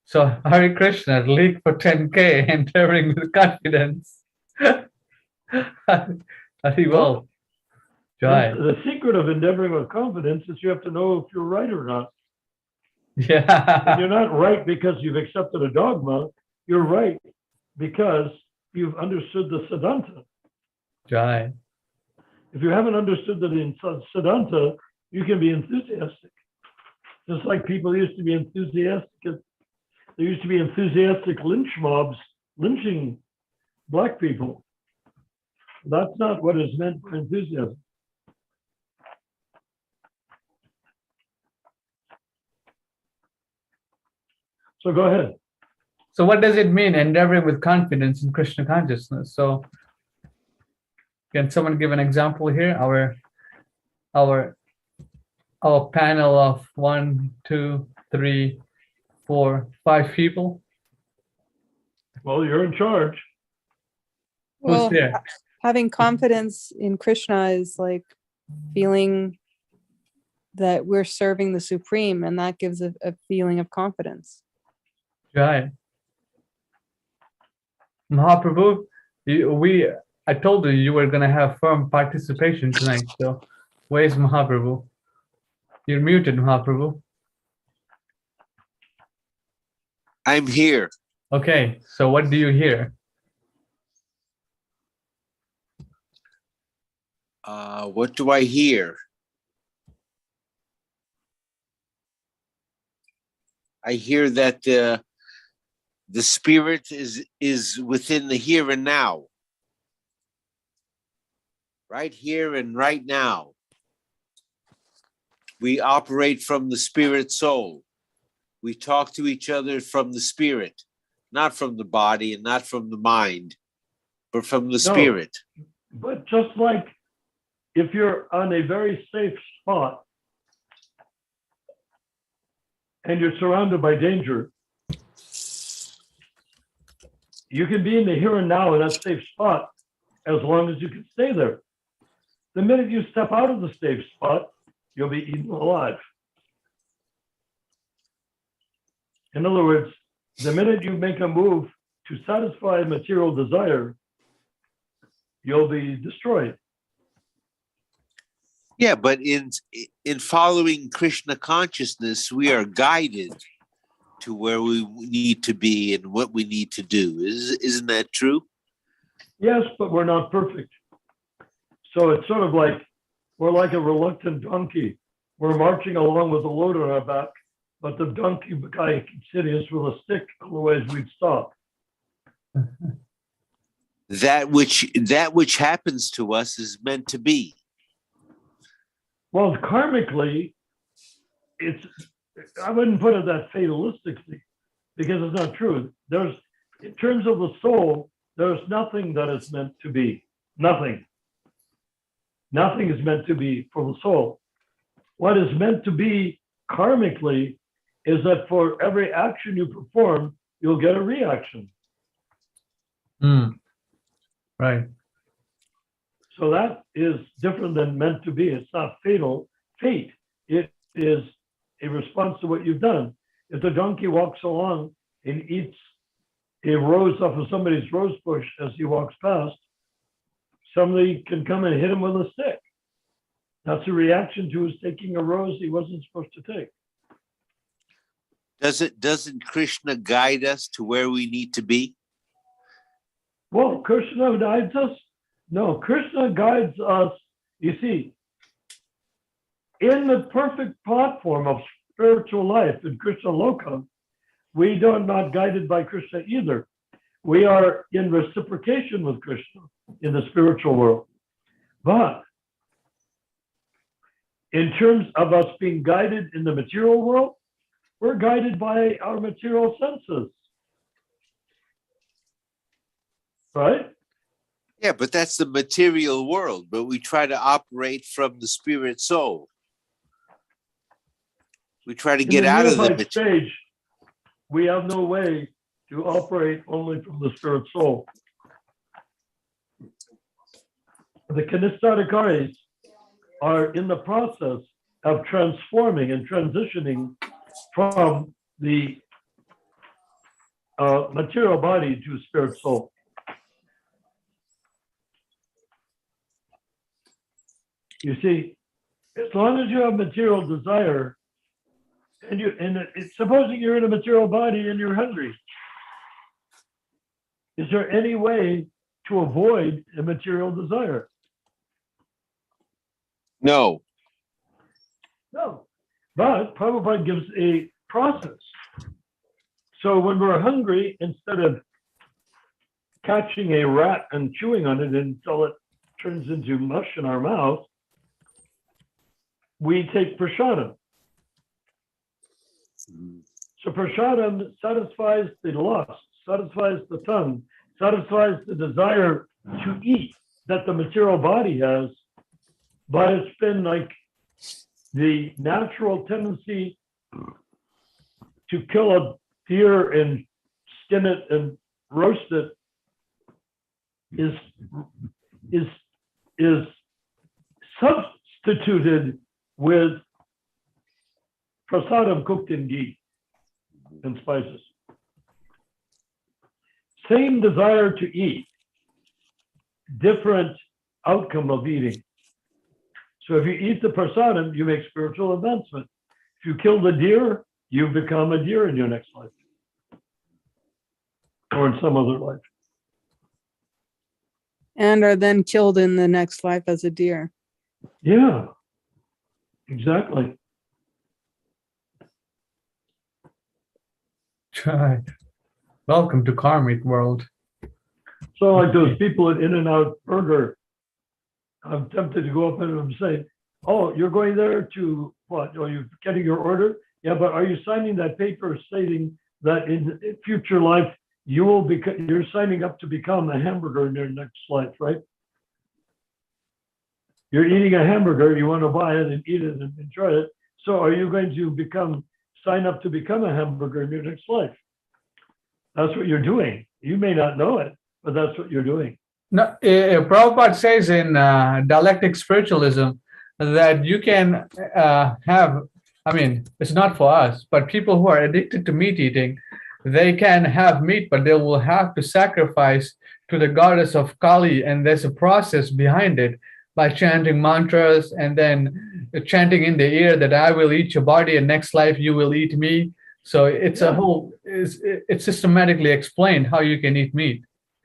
So Hare Krishna, leak for 10K, endeavoring with confidence. Hari Bol. Jai. The secret of endeavoring with confidence is you have to know if you're right or not. And Yeah. you're not right because you've accepted a dogma. You're right because you've understood the Siddhanta. Jai. If you haven't understood the Siddhanta, you can be enthusiastic. Just like people used to be enthusiastic. There used to be enthusiastic lynch mobs lynching black people. That's not what is meant by enthusiasm. So go ahead. So what does it mean, endeavoring with confidence in Krishna consciousness? So can someone give an example here? Our panel of 1, 2, 3, 4, 5 people. Well, you're in charge. Who's Well, there? having confidence in Krishna is like feeling that we're serving the Supreme, and that gives a feeling of confidence. Jai. Mahaprabhu, I told you were going to have firm participation tonight. So where's Mahaprabhu? You're muted, Mahaprabhu. I'm here. Okay, so what do you hear? What do I hear? I hear that the spirit is within the here and now. Right here and right now. We operate from the spirit soul. We talk to each other from the spirit, not from the body and not from the mind, but from the spirit. But just like if you're on a very safe spot and you're surrounded by danger, you can be in the here and now in that safe spot as long as you can stay there. The minute you step out of the safe spot, you'll be eaten alive. In other words, the minute you make a move to satisfy material desire, you'll be destroyed. Yeah, but in following Krishna consciousness, we are guided to where we need to be and what we need to do. Isn't that true? Yes, but we're not perfect. So it's sort of like we're like a reluctant donkey. We're marching along with a load on our back, but the donkey guy keeps hitting us with a stick, otherwise we'd stop. That which happens to us is meant to be. Well, karmically, I wouldn't put it that fatalistically, because it's not true. In terms of the soul, there's nothing that is meant to be. Nothing. Nothing is meant to be for the soul. What is meant to be karmically is that for every action you perform, you'll get a reaction. Right. So that is different than meant to be. It's not fatal. Fate. It is a response to what you've done. If the donkey walks along and eats a rose off of somebody's rose bush as he walks past, somebody can come and hit him with a stick. That's a reaction to his taking a rose he wasn't supposed to take. Doesn't Krishna guide us to where we need to be? Well, Krishna guides us. No, Krishna guides us. You see, in the perfect platform of spiritual life in Krishna Loka, we are not guided by Krishna either. We are in reciprocation with Krishna in the spiritual world. But in terms of us being guided in the material world, we're guided by our material senses. Right? Yeah, but that's the material world, but we try to operate from the spirit soul. We try to get out of the unified stage, we have no way to operate only from the spirit soul. the Kanistadikaris are in the process of transforming and transitioning from the material body to spirit soul. You see, as long as you have material desire, supposing you're in a material body and you're hungry, is there any way to avoid a material desire? No. No. But Prabhupada gives a process. So when we're hungry, instead of catching a rat and chewing on it until it turns into mush in our mouth, we take prasadam. So prasadam satisfies the lust, satisfies the tongue, satisfies the desire to eat that the material body has, but it's been like the natural tendency to kill a deer and skin it and roast it is substituted with prasadam cooked in ghee and spices. Same desire to eat, different outcome of eating. So if you eat the prasadam, you make spiritual advancement. If you kill the deer, you become a deer in your next life or in some other life. And are then killed in the next life as a deer. Yeah, exactly. Right. Welcome to karmic world. So like those people at In-N-Out Burger, I'm tempted to go up and and say, oh, you're going there to what? Oh, you're getting your order? Yeah, but are you signing that paper stating that in future life, you're signing up to become a hamburger in your next life, right? You're eating a hamburger, you want to buy it and eat it and enjoy it. So are you going to sign up to become a hamburger in your next life? That's what you're doing. You may not know it, but that's what you're doing. No, Prabhupada says in dialectic spiritualism that you can have, I mean, it's not for us, but people who are addicted to meat eating, they can have meat, but they will have to sacrifice to the goddess of Kali, and there's a process behind it by chanting mantras and then chanting in the ear that I will eat your body and next life you will eat me. So it's a whole, it's systematically explained how you can eat meat.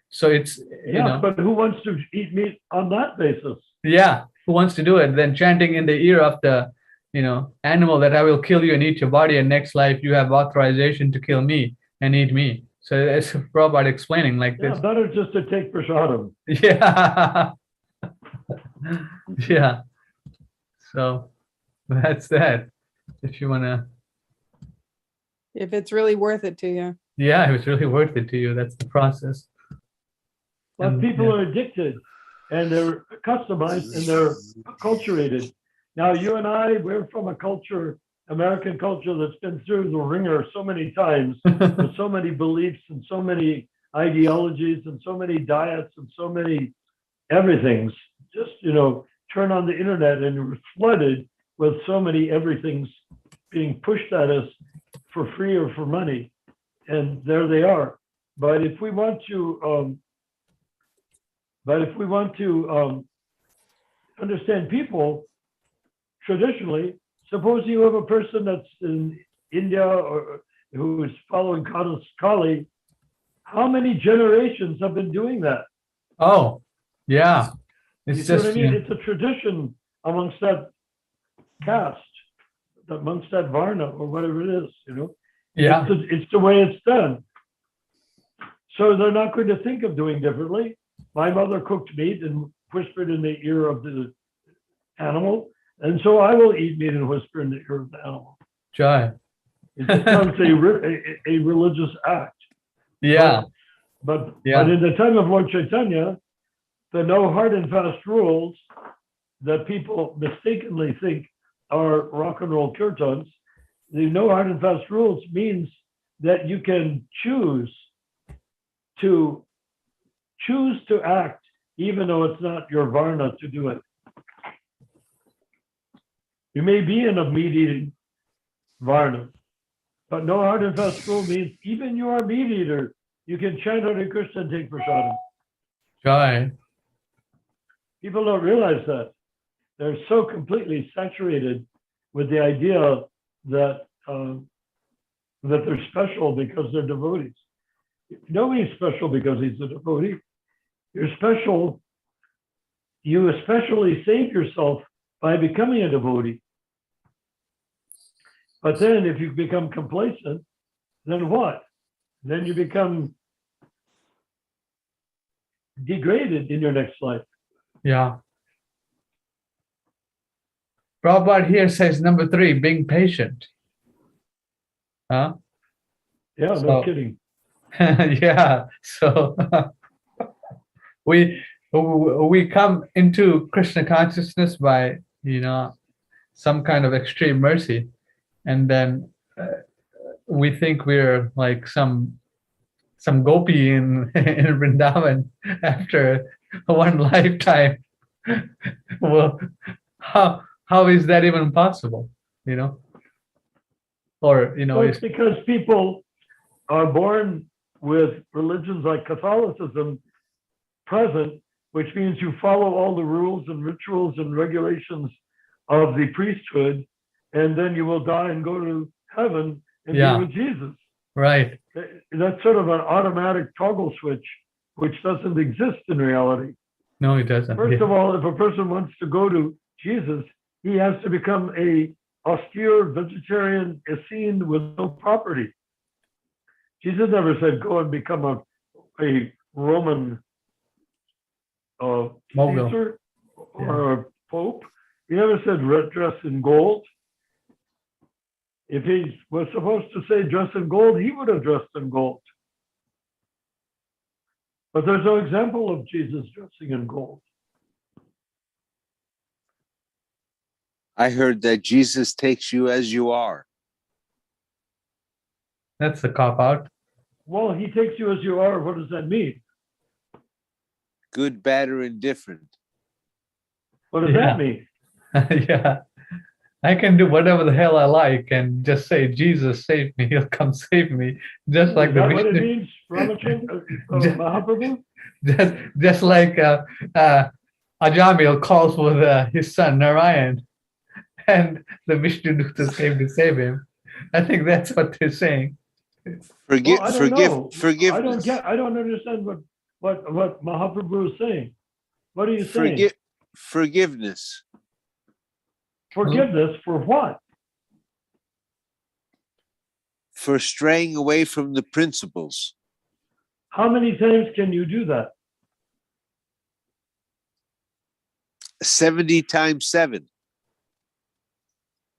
So it's, you know. But who wants to eat meat on that basis? Yeah, who wants to do it? Then chanting in the ear of the, animal that I will kill you and eat your body, and next life you have authorization to kill me and eat me. So it's Prabhupada explaining like this. Better just to take prasadam. Yeah. Yeah. So that's that. If you want to. If it's really worth it to you. Yeah, if it's really worth it to you, that's the process. But people are addicted and they're customized and they're acculturated. Now, you and I, we're from a culture, American culture, that's been through the ringer so many times with so many beliefs and so many ideologies and so many diets and so many everythings. Just, turn on the internet and we're flooded with so many everythings being pushed at us for free or for money. And there they are. But if we want to, understand people traditionally, suppose you have a person that's in India or who is following Goddess Kali, how many generations have been doing that? Oh, yeah. It's you see just, what I mean? It's a tradition amongst that caste, amongst that Varna or whatever it is, Yeah. It's the way it's done. So they're not going to think of doing differently. My mother cooked meat and whispered in the ear of the animal, and so I will eat meat and whisper in the ear of the animal. Jai. It becomes a religious act. Yeah. But in the time of Lord Chaitanya, the no hard and fast rules that people mistakenly think are rock and roll kirtans, the no hard and fast rules means that you can choose to act even though it's not your varna to do it. You may be in a meat-eating varna, but no hard and fast rule means even you are a meat eater, you can chant Hare Krishna and take prasadam. Joy. People don't realize that. They're so completely saturated with the idea that that they're special because they're devotees. Nobody's special because he's a devotee. You're special. You especially save yourself by becoming a devotee. But then if you become complacent, then what? Then you become degraded in your next life. Yeah. Prabhupada here says number 3, being patient. Huh? Yeah, So- no kidding. Yeah. So we come into Krishna consciousness by, some kind of extreme mercy, and then we think we're like some gopi in Vrindavan after one lifetime. Well, how is that even possible? Or Well, it's because people are born with religions like Catholicism present, which means you follow all the rules and rituals and regulations of the priesthood, and then you will die and go to heaven and Yeah. be with Jesus. right. That's sort of an automatic toggle switch, which doesn't exist in reality. No, it doesn't. First of all, if a person wants to go to Jesus, he has to become a austere vegetarian Essene with no property. Jesus never said go and become a Roman Mogul. Caesar or a pope. He never said dress in gold. If he was supposed to say dress in gold, he would have dressed in gold. But there's no example of Jesus dressing in gold. I heard that Jesus takes you as you are. That's the cop out. Well, he takes you as you are. What does that mean? Good, bad, or indifferent. What does Yeah. that mean? Yeah. I can do whatever the hell I like and just say, Jesus, save me. He'll come save me. Just like Is the that what it Vishnu, means, Ramachandra, Just- Mahaprabhu? just like Ajamil calls for his son Narayan, and the Vishnu Dutas came to save him. I think that's what they're saying. Forgive, Well, I don't know. forgiveness. I don't understand what Mahaprabhu is saying. What are you saying? Forgiveness. Forgiveness for what? For straying away from the principles. How many times can you do that? 70 times 7.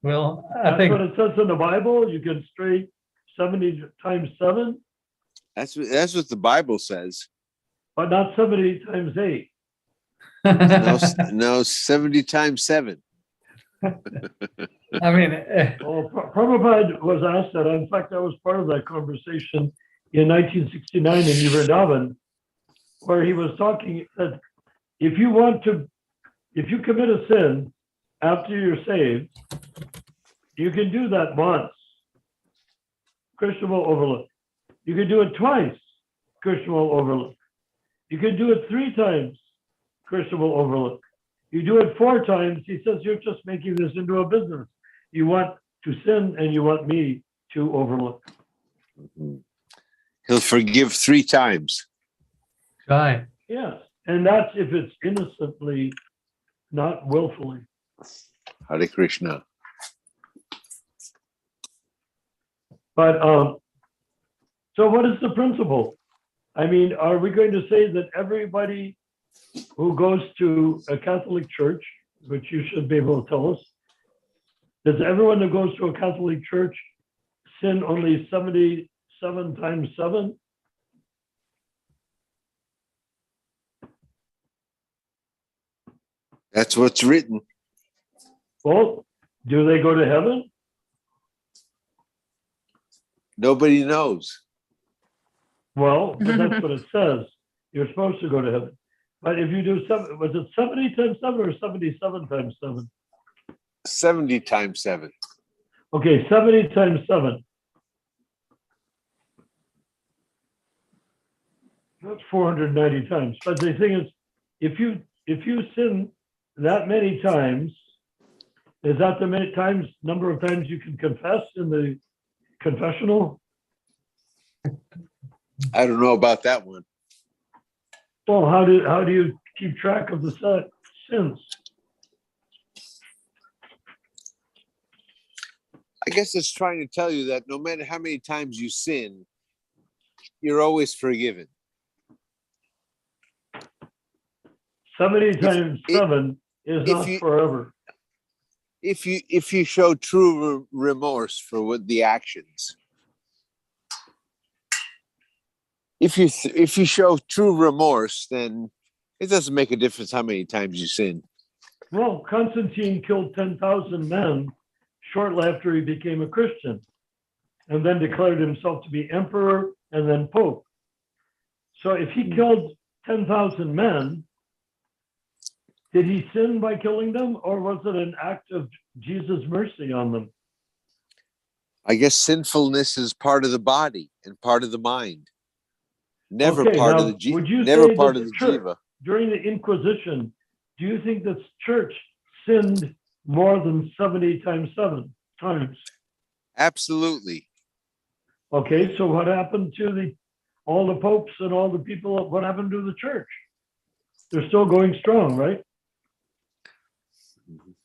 Well, I That's think what it says in the Bible. You can stray 70 times 7, That's what the Bible says. but not 70 times 8. No, 70 times 7. I mean, Well, Prabhupada was asked that. In fact, I was part of that conversation in 1969 in Vrindavan, where he was talking that if you commit a sin after you're saved, you can do that once. Krishna will overlook. You can do it twice. Krishna will overlook. You can do it 3 times. Krishna will overlook. You do it 4 times. He says, you're just making this into a business. You want to sin and you want me to overlook. He'll forgive 3 times. right. Yes. And that's if it's innocently, not willfully. Hare Krishna. But so what is the principle? I mean, are we going to say that everybody who goes to a Catholic church, which you should be able to tell us, does everyone who goes to a Catholic church sin only 77 times 7? That's what's written. Well, do they go to heaven? Nobody knows. Well, but that's what it says. You're supposed to go to heaven. But if you do seven, was it 70 times 7 or 77 times 7? 70 times 7. Okay, 70 times 7. That's 490 times. But the thing is, if you sin that many times, is that the number of times you can confess in the confessional? I don't know about that one. Well, how do you keep track of the sins? I guess it's trying to tell you that no matter how many times you sin, you're always forgiven. 70 times 7 is not forever. If you show true remorse for what the actions, if you show true remorse, then it doesn't make a difference how many times you sin. Well, Constantine killed 10,000 men shortly after he became a Christian, and then declared himself to be emperor and then pope. So if he killed 10,000 men, did he sin by killing them, or was it an act of Jesus' mercy on them? I guess sinfulness is part of the body and part of the mind. Never Okay, part now, of the would you never say part that of the church, jiva. during the Inquisition, do you think the church sinned more than 70 times 7 times? Absolutely. Okay, so what happened to all the popes and all the people? What happened to the church? They're still going strong, right?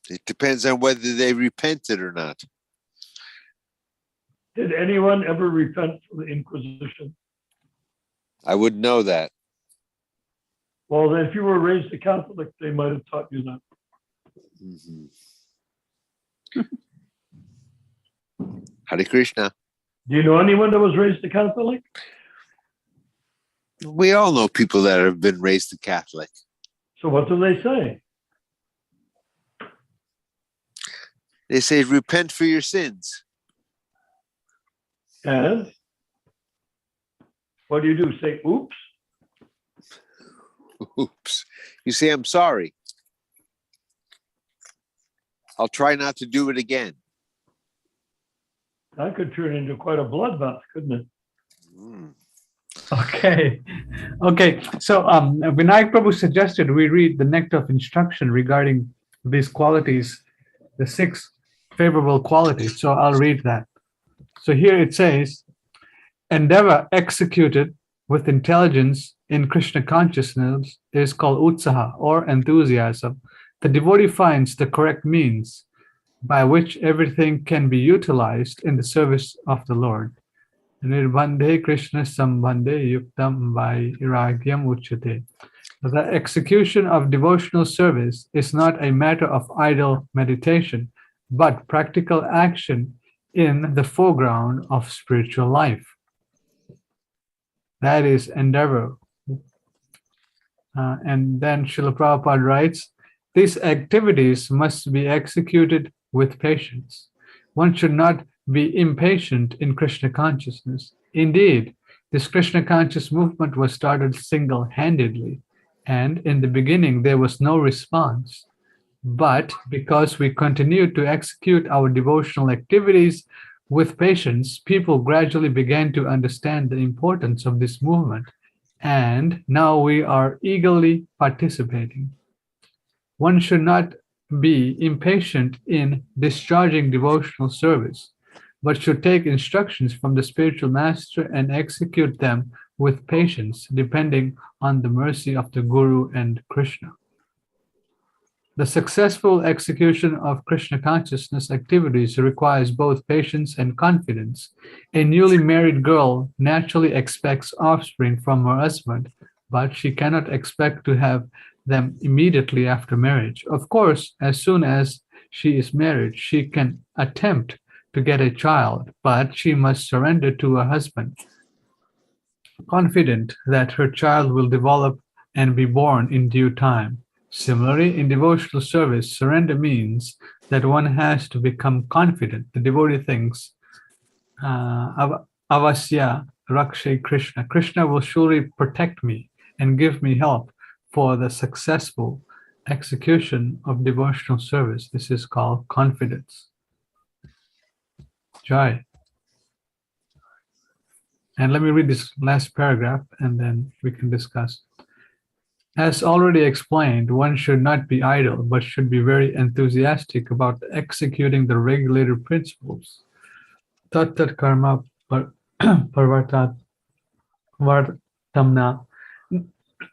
It depends on whether they repented or not. Did anyone ever repent from the Inquisition? I wouldn't know that. Well, if you were raised a Catholic, they might have taught you that. Hare Krishna. Do you know anyone that was raised a Catholic? We all know people that have been raised a Catholic. So what do they say? They say, repent for your sins. And what do? Say, oops? Oops. You say, I'm sorry. I'll try not to do it again. That could turn into quite a bloodbath, couldn't it? Okay. So Vinayak Prabhu suggested we read the Nectar of Instruction regarding these qualities, the 6 favorable qualities. So I'll read that. So here it says, endeavor executed with intelligence in Krishna consciousness is called utsaha, or enthusiasm. The devotee finds the correct means by which everything can be utilized in the service of the Lord. Nirbandhe Krishna sambandhe yuktam vairagyam uchyate. The execution of devotional service is not a matter of idle meditation, but practical action in the foreground of spiritual life. That is endeavor. And then Srila Prabhupada writes, these activities must be executed with patience. One should not be impatient in Krishna consciousness. Indeed, this Krishna conscious movement was started single-handedly, and in the beginning there was no response. But because we continued to execute our devotional activities with patience, people gradually began to understand the importance of this movement, and now we are eagerly participating. One should not be impatient in discharging devotional service, but should take instructions from the spiritual master and execute them with patience, depending on the mercy of the Guru and Krishna. The successful execution of Krishna consciousness activities requires both patience and confidence. A newly married girl naturally expects offspring from her husband, but she cannot expect to have them immediately after marriage. Of course, as soon as she is married, she can attempt to get a child, but she must surrender to her husband, confident that her child will develop and be born in due time. Similarly, in devotional service, surrender means that one has to become confident. The devotee thinks, Avasya Rakshe Krishna. Krishna will surely protect me and give me help, for the successful execution of devotional service. This is called confidence. Jai. And let me read this last paragraph and then we can discuss. As already explained, one should not be idle, but should be very enthusiastic about executing the regulated principles. Tat tat karma parvartat vartamna.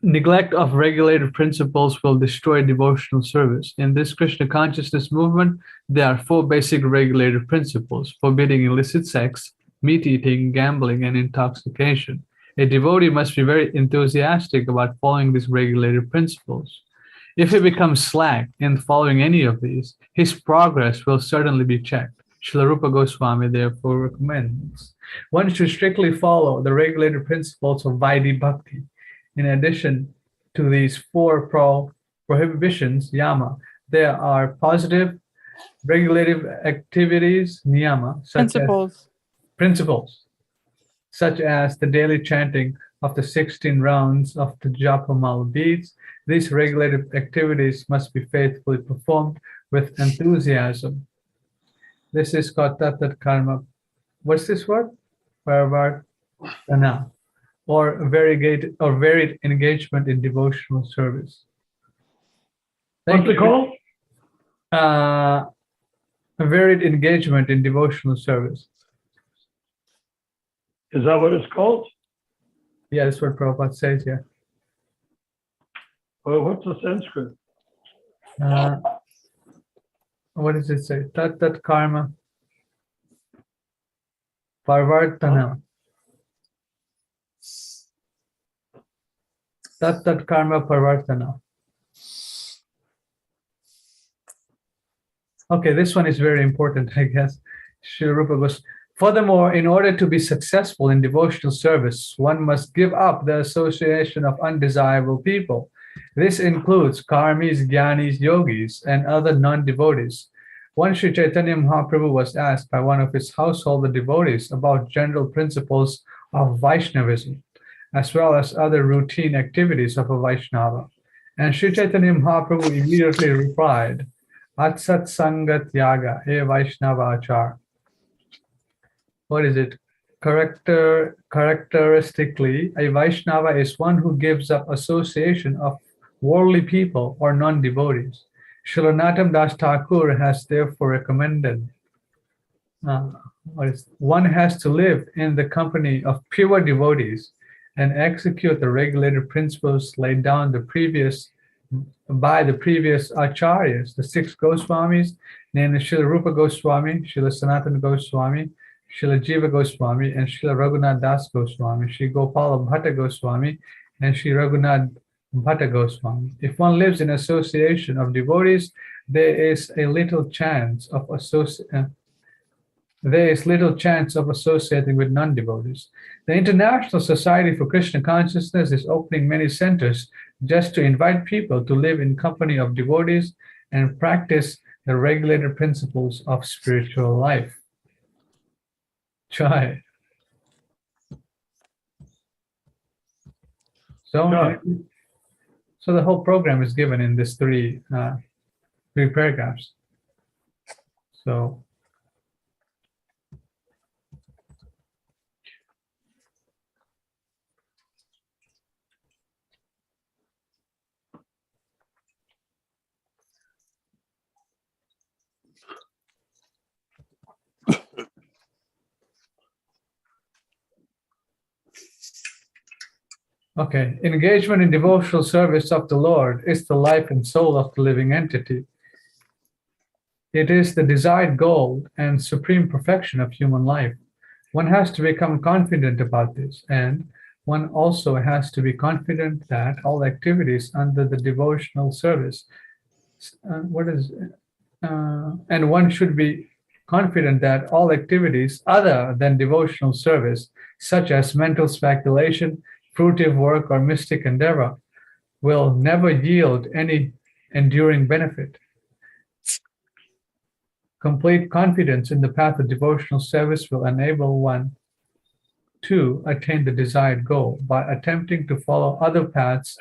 Neglect of regulated principles will destroy devotional service. In this Krishna consciousness movement, there are 4 basic regulated principles: forbidding illicit sex, meat eating, gambling, and intoxication. A devotee must be very enthusiastic about following these regulated principles. If he becomes slack in following any of these, his progress will certainly be checked. Srila Rupa Goswami therefore recommends one should strictly follow the regulated principles of Vaidhi Bhakti. In addition to these 4 prohibitions, yama, there are positive regulative activities, niyama, principles, such as the daily chanting of the 16 rounds of the Japamala beads. These regulated activities must be faithfully performed with enthusiasm. This is called Tatat Karma. What's this word? Parvartana, or varied engagement in devotional service. What's it called? Varied engagement in devotional service. Is that what it's called? Yeah, that's what Prabhupada says here. Well, what's the Sanskrit? What does it say? Tat karma parvartana. Tat karma parvartana. Okay, this one is very important, I guess. Srila Rupa goes, furthermore, in order to be successful in devotional service, one must give up the association of undesirable people. This includes karmis, jnanis, yogis, and other non-devotees. One Sri Chaitanya Mahaprabhu was asked by one of his household devotees about general principles of Vaishnavism, as well as other routine activities of a Vaishnava. And Sri Chaitanya Mahaprabhu immediately replied, Atsat Sangat Yaga, E Vaishnava Achar. What is it? Characteristically, a Vaishnava is one who gives up association of worldly people or non-devotees. Srila Natam Das Thakur has therefore recommended one has to live in the company of pure devotees and execute the regulated principles laid down by the previous acharyas, the 6 Goswamis, named Srila Rupa Goswami, Srila Sanatana Goswami, Srila Jiva Goswami, and Srila Raghunath Das Goswami, Sri Gopala Bhatta Goswami, and Sri Raghunath Bhatta Goswami. If one lives in association of devotees, there is little chance of associating with non-devotees. The International Society for Krishna Consciousness is opening many centers just to invite people to live in company of devotees and practice the regulated principles of spiritual life. Try. So the whole program is given in this three paragraphs. So okay, engagement in devotional service of the Lord is the life and soul of the living entity. It is the desired goal and supreme perfection of human life. One has to become confident about this, and one also has to be confident that all activities under the devotional service, and one should be confident that all activities other than devotional service, such as mental speculation, fruitive work, or mystic endeavor, will never yield any enduring benefit. Complete confidence in the path of devotional service will enable one to attain the desired goal. By attempting to follow other paths,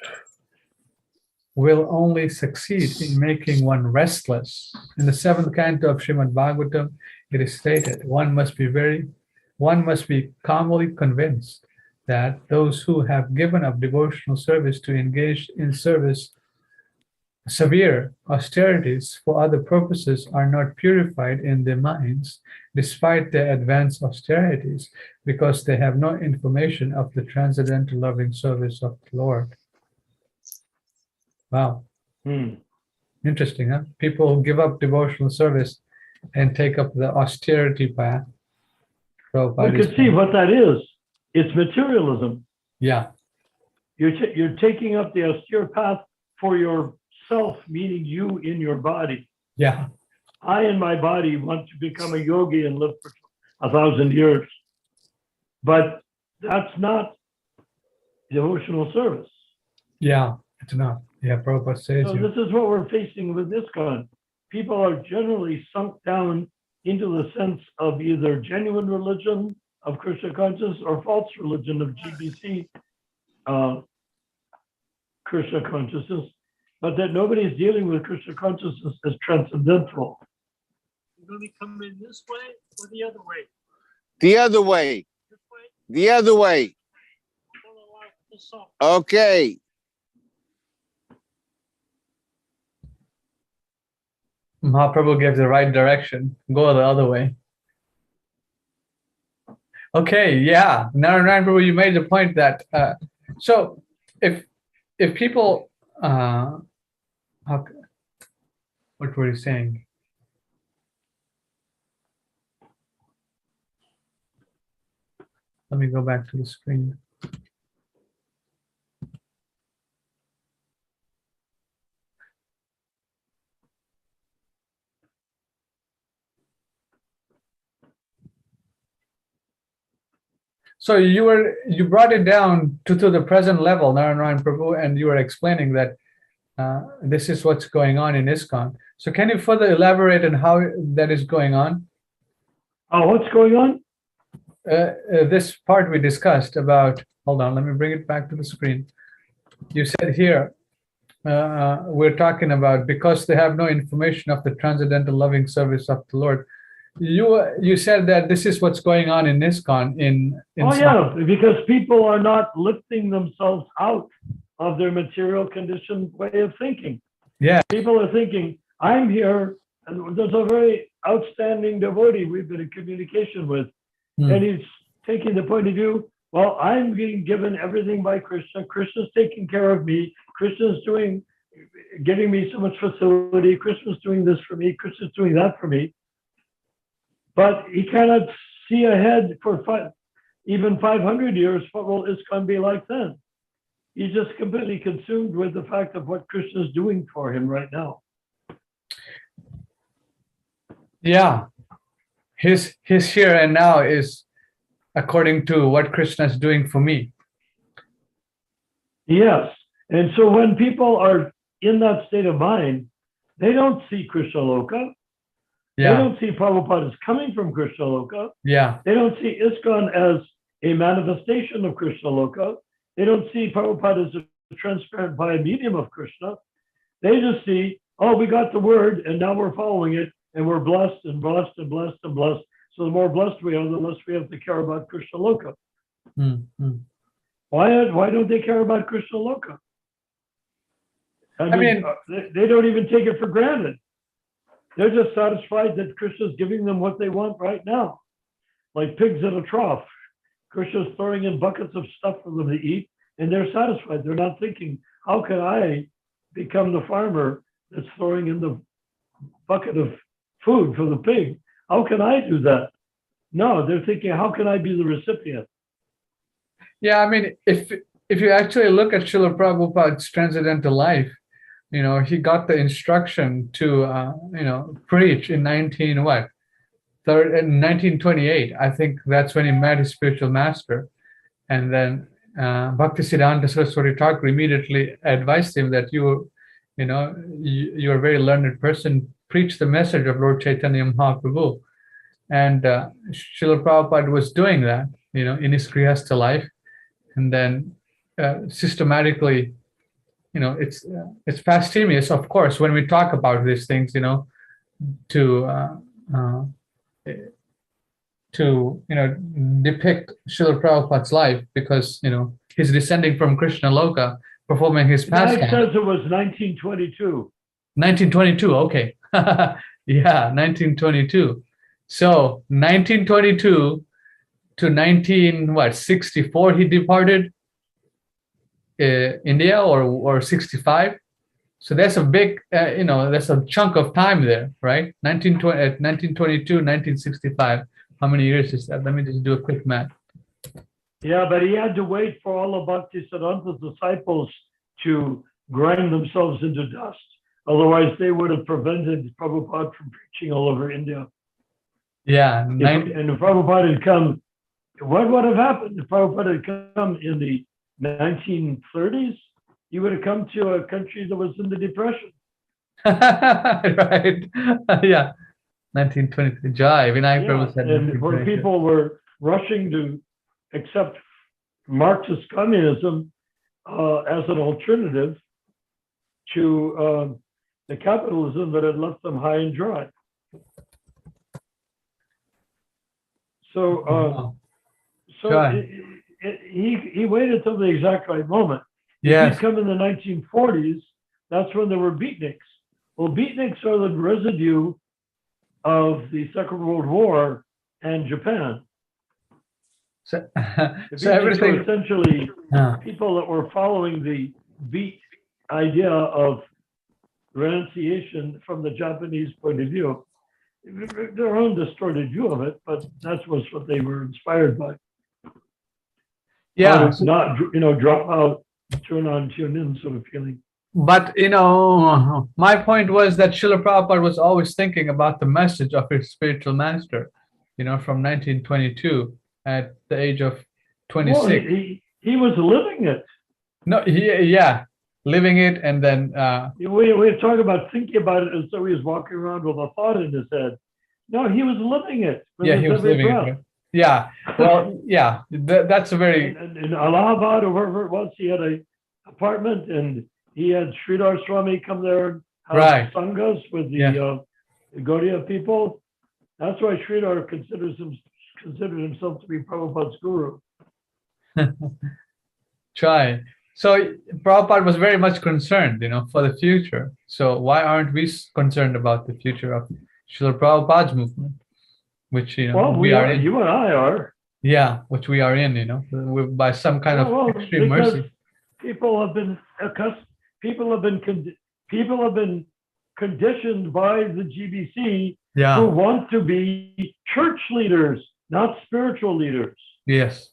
will only succeed in making one restless. In the 7th canto of Srimad Bhagavatam, it is stated, one must be calmly convinced that those who have given up devotional service to engage in severe austerities for other purposes are not purified in their minds despite their advanced austerities, because they have no information of the transcendental loving service of the Lord. Wow. Interesting, huh? People who give up devotional service and take up the austerity path. You can see what that is. It's materialism. Yeah. You're taking up the austere path for yourself, meaning you in your body. Yeah. I in my body want to become a yogi and live for 1,000 years. But that's not devotional service. Yeah, it's not. Yeah, Prabhupada says So you. this is what we're facing with Iskcon. People are generally sunk down into the sense of either genuine religion of Krishna consciousness or false religion of GBC Krishna consciousness, but that nobody's dealing with Krishna consciousness as transcendental. You're going to come in this way or the other way? The other way. This way? The other way. Don't allow this off. Okay. Mahaprabhu gave the right direction. Go the other way. Okay, yeah. Narayan Prabhu, you made the point that so if people what were you saying? Let me go back to the screen. So you brought it down to the present level, Narayan Prabhu, and you were explaining that this is what's going on in Iskcon. So can you further elaborate on how that is going on? What's going on? This part we discussed about, hold on, let me bring it back to the screen. You said here, we're talking about because they have no information of the transcendental loving service of the Lord. You said that this is what's going on in Iskcon. Yeah, because people are not lifting themselves out of their material conditioned way of thinking. Yeah. People are thinking, I'm here, and there's a very outstanding devotee we've been in communication with, and he's taking the point of view, well, I'm being given everything by Krishna. Krishna's taking care of me. Krishna's giving me so much facility. Krishna's doing this for me. Krishna's doing that for me. But he cannot see ahead for even 500 years. What will Iskcon be like then? He's just completely consumed with the fact of what Krishna is doing for him right now. Yeah, his here and now is according to what Krishna is doing for me. Yes, and so when people are in that state of mind, they don't see Krishna Loka. Yeah. They don't see Prabhupada as coming from Krishna Loka. Yeah. They don't see Iskcon as a manifestation of Krishna Loka. They don't see Prabhupada as a transparent via medium of Krishna. They just see, oh, we got the word and now we're following it and we're blessed and blessed and blessed and blessed. So the more blessed we are, the less we have to care about Krishna Loka. Why don't they care about Krishna Loka? I mean, they don't even take it for granted. They're just satisfied that Krishna's giving them what they want right now. Like pigs in a trough. Krishna's throwing in buckets of stuff for them to eat, and they're satisfied. They're not thinking, how can I become the farmer that's throwing in the bucket of food for the pig? How can I do that? No, they're thinking, how can I be the recipient? Yeah, I mean, if you actually look at Srila Prabhupada's transcendental life, he got the instruction to, preach in 1928. I think that's when he met his spiritual master. And then Bhaktisiddhanta Saraswati Thakur immediately advised him that you're a very learned person, preach the message of Lord Chaitanya Mahaprabhu. And Srila Prabhupada was doing that, in his Grihastha life. And then systematically, it's fastimous, of course, when we talk about these things, to depict Srila Prabhupada's life, because he's descending from Krishna Loka, performing his Now it pastime. says it was 1922. 1922, okay. Yeah, 1922. So 1922 to 64, he departed India, or 65. So that's a big, that's a chunk of time there, right? 1922, 1965. How many years is that? Let me just do a quick math. Yeah, but he had to wait for all of Bhaktisiddhanta's disciples to grind themselves into dust. Otherwise, they would have prevented Prabhupada from preaching all over India. Yeah. And if Prabhupada had come, what would have happened if Prabhupada had come in the 1930s? He would have come to a country that was in the Depression. Right. Yeah. 1923. Jai, Vinayak Prabhu said. And where people were rushing to accept Marxist communism as an alternative to the capitalism that had left them high and dry. So, he waited till the exact right moment. Yes. He'd come in the 1940s. That's when there were Beatniks. Well, Beatniks are the residue of the Second World War and Japan. So, The so Beatniks everything. were essentially Yeah. people that were following the beat idea of renunciation from the Japanese point of view. Their own distorted view of it, but that was what they were inspired by. Yeah. Not, drop out, turn on, tune in sort of feeling. But, my point was that Srila Prabhupada was always thinking about the message of his spiritual master, from 1922 at the age of 26. Well, he was living it. No, yeah, living it, and then we talk about thinking about it as though he was walking around with a thought in his head. No, he was living it. Yeah, he was living it. Right? Yeah, well, yeah, that's a very in Allahabad or wherever it was. He had an apartment, and he had Sridhar Swami come there and have right. sanghas with the Gaudiya people. That's why Sridhar considered himself to be Prabhupada's guru. Try. So Prabhupada was very much concerned, for the future. So why aren't we concerned about the future of Srila Prabhupada's movement, which we are in? You and I are. Yeah, which we are in, by some kind of extreme mercy. People have been conditioned by the GBC who want to be church leaders, not spiritual leaders. Yes.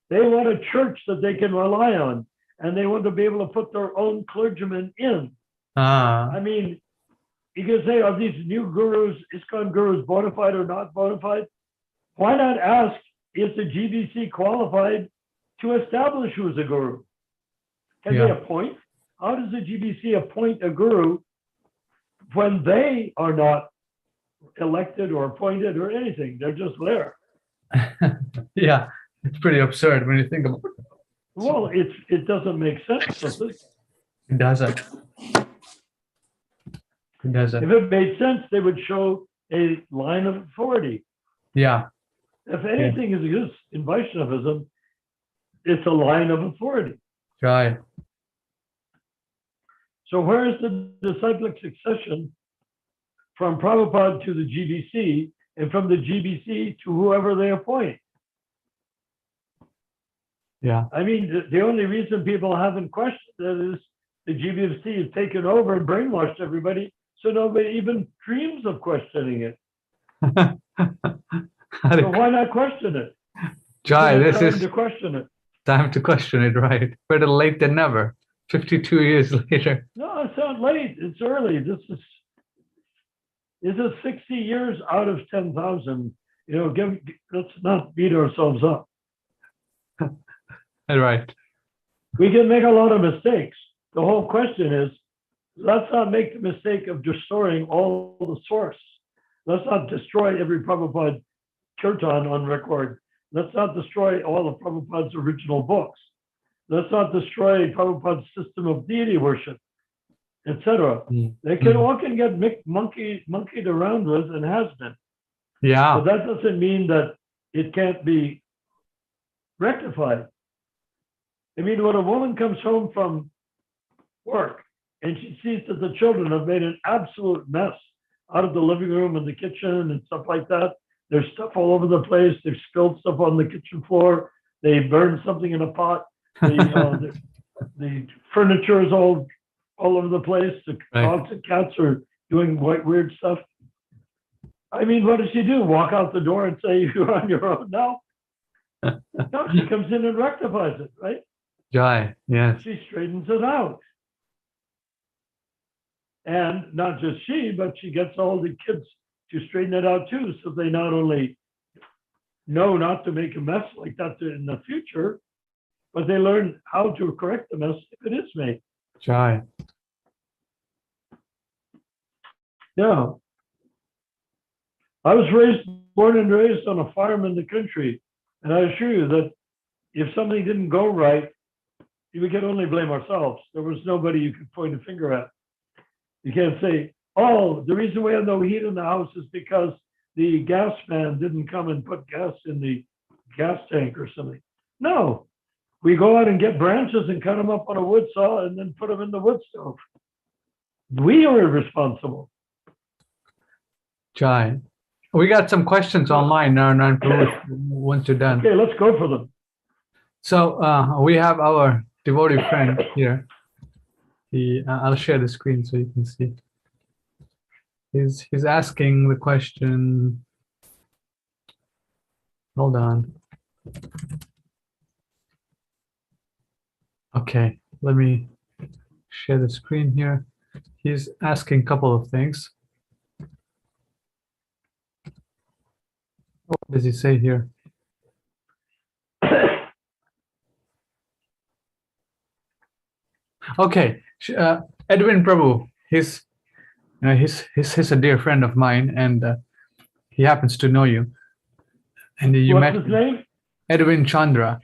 They want a church that they can rely on, and they want to be able to put their own clergymen in. I mean, you can say, are these new gurus, Iskcon gurus, bona fide or not bona fide? Why not ask, is the GBC qualified to establish who is a guru? Can they appoint? How does the GBC appoint a guru when they are not elected or appointed or anything? They're just there. Yeah, it's pretty absurd when you think about it. Well, it doesn't make sense, does it? It doesn't. It doesn't. If it made sense, they would show a line of authority. Yeah. If anything exists in Vaishnavism, it's a line of authority. Right. So where is the disciplic succession from Prabhupada to the GBC and from the GBC to whoever they appoint? Yeah. I mean, the only reason people haven't questioned it is the GBC has taken over and brainwashed everybody, so nobody even dreams of questioning it. So why not question it? Jai, this is time to question it. Time to question it, right? Better late than never. 52 years later. No, it's not late. It's early. This is 60 years out of 10,000. Let's not beat ourselves up. Right. We can make a lot of mistakes. The whole question is, let's not make the mistake of destroying all the source. Let's not destroy every Prabhupada kirtan on record. Let's not destroy all of Prabhupada's original books. let's not destroy Prabhupada's system of deity worship, etc. Mm. They can all can get monkeyed around with and has been. Yeah. But that doesn't mean that it can't be rectified. I mean, when a woman comes home from work and she sees that the children have made an absolute mess out of the living room and the kitchen and stuff like that, there's stuff all over the place. They've spilled stuff on the kitchen floor. They burned something in a pot. The furniture is all over the place. The dogs and cats are doing weird stuff. I mean, what does she do? Walk out the door and say, you're on your own now? No, she comes in and rectifies it, right? Joy, yes. She straightens it out. And not just she, but she gets all the kids to straighten it out too. So they not only know not to make a mess like that in the future, but they learn how to correct the mess if it is made. Joy. Yeah. I was born and raised on a farm in the country. And I assure you that if something didn't go right, we could only blame ourselves. There was nobody you could point a finger at. You can't say, oh, the reason we have no heat in the house is because the gas man didn't come and put gas in the gas tank or something. No, we go out and get branches and cut them up on a wood saw and then put them in the wood stove. We are irresponsible. Joy. We got some questions online now, once you're done. Okay, let's go for them. So we have our devotee friend here. I'll share the screen so you can see. He's asking the question. Hold on. Okay, let me share the screen here. He's asking a couple of things. What does he say here? Okay, Edwin Prabhu. He's a dear friend of mine, and he happens to know you. And you What's met his name? Edwin Chandra.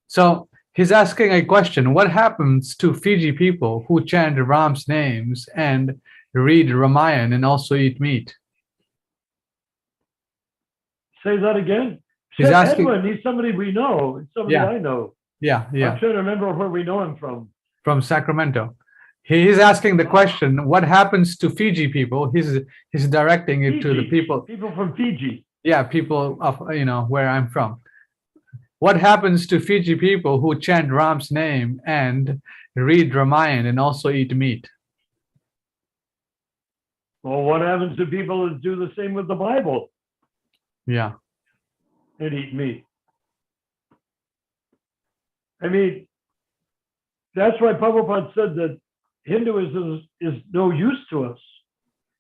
So he's asking a question: what happens to Fiji people who chant Ram's names and read Ramayana and also eat meat? Say that again. He's asking. Edwin, he's somebody we know. It's somebody I know. Yeah. I'm trying to remember where we know him from. From Sacramento. He's asking the question, what happens to Fiji people? He's directing it to the people from Fiji. Yeah, people of where I'm from. What happens to Fiji people who chant Ram's name and read Ramayana and also eat meat? Well, what happens to people that do the same with the Bible? Yeah. And eat meat. I mean, that's why Prabhupada said that Hinduism is no use to us.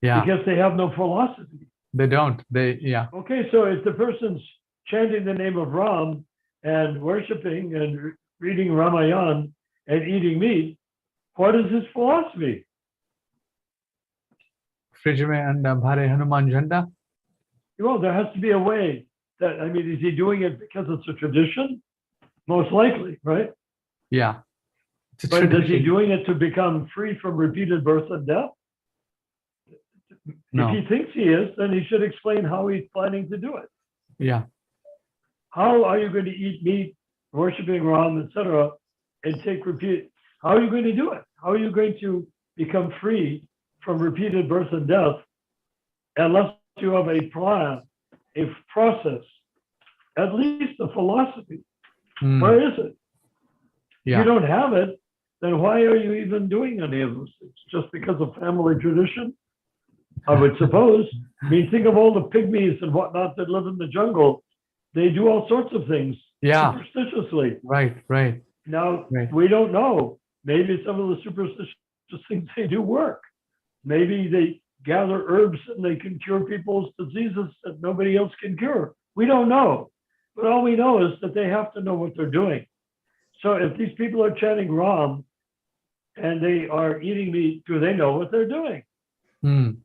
Yeah. Because they have no philosophy. They don't. Okay, so if the person's chanting the name of Ram and worshiping and reading Ramayana and eating meat, what is his philosophy? Well, there has to be a way that, is he doing it because it's a tradition? Most likely, right? Yeah. But is he doing it to become free from repeated birth and death? No. If he thinks he is, then he should explain how he's planning to do it. Yeah. How are you going to eat meat, worshiping Ram, etc., and take repeat? How are you going to do it? How are you going to become free from repeated birth and death unless you have a plan, a process, at least a philosophy? Where is it? Yeah. If you don't have it, then why are you even doing any of those things? Just because of family tradition? I would suppose. Think of all the pygmies and whatnot that live in the jungle. They do all sorts of things superstitiously. Right. Now, we don't know. Maybe some of the superstitious things they do work. Maybe they gather herbs and they can cure people's diseases that nobody else can cure. We don't know. But all we know is that they have to know what they're doing. So if these people are chanting Ram and they are eating meat, do they know what they're doing? And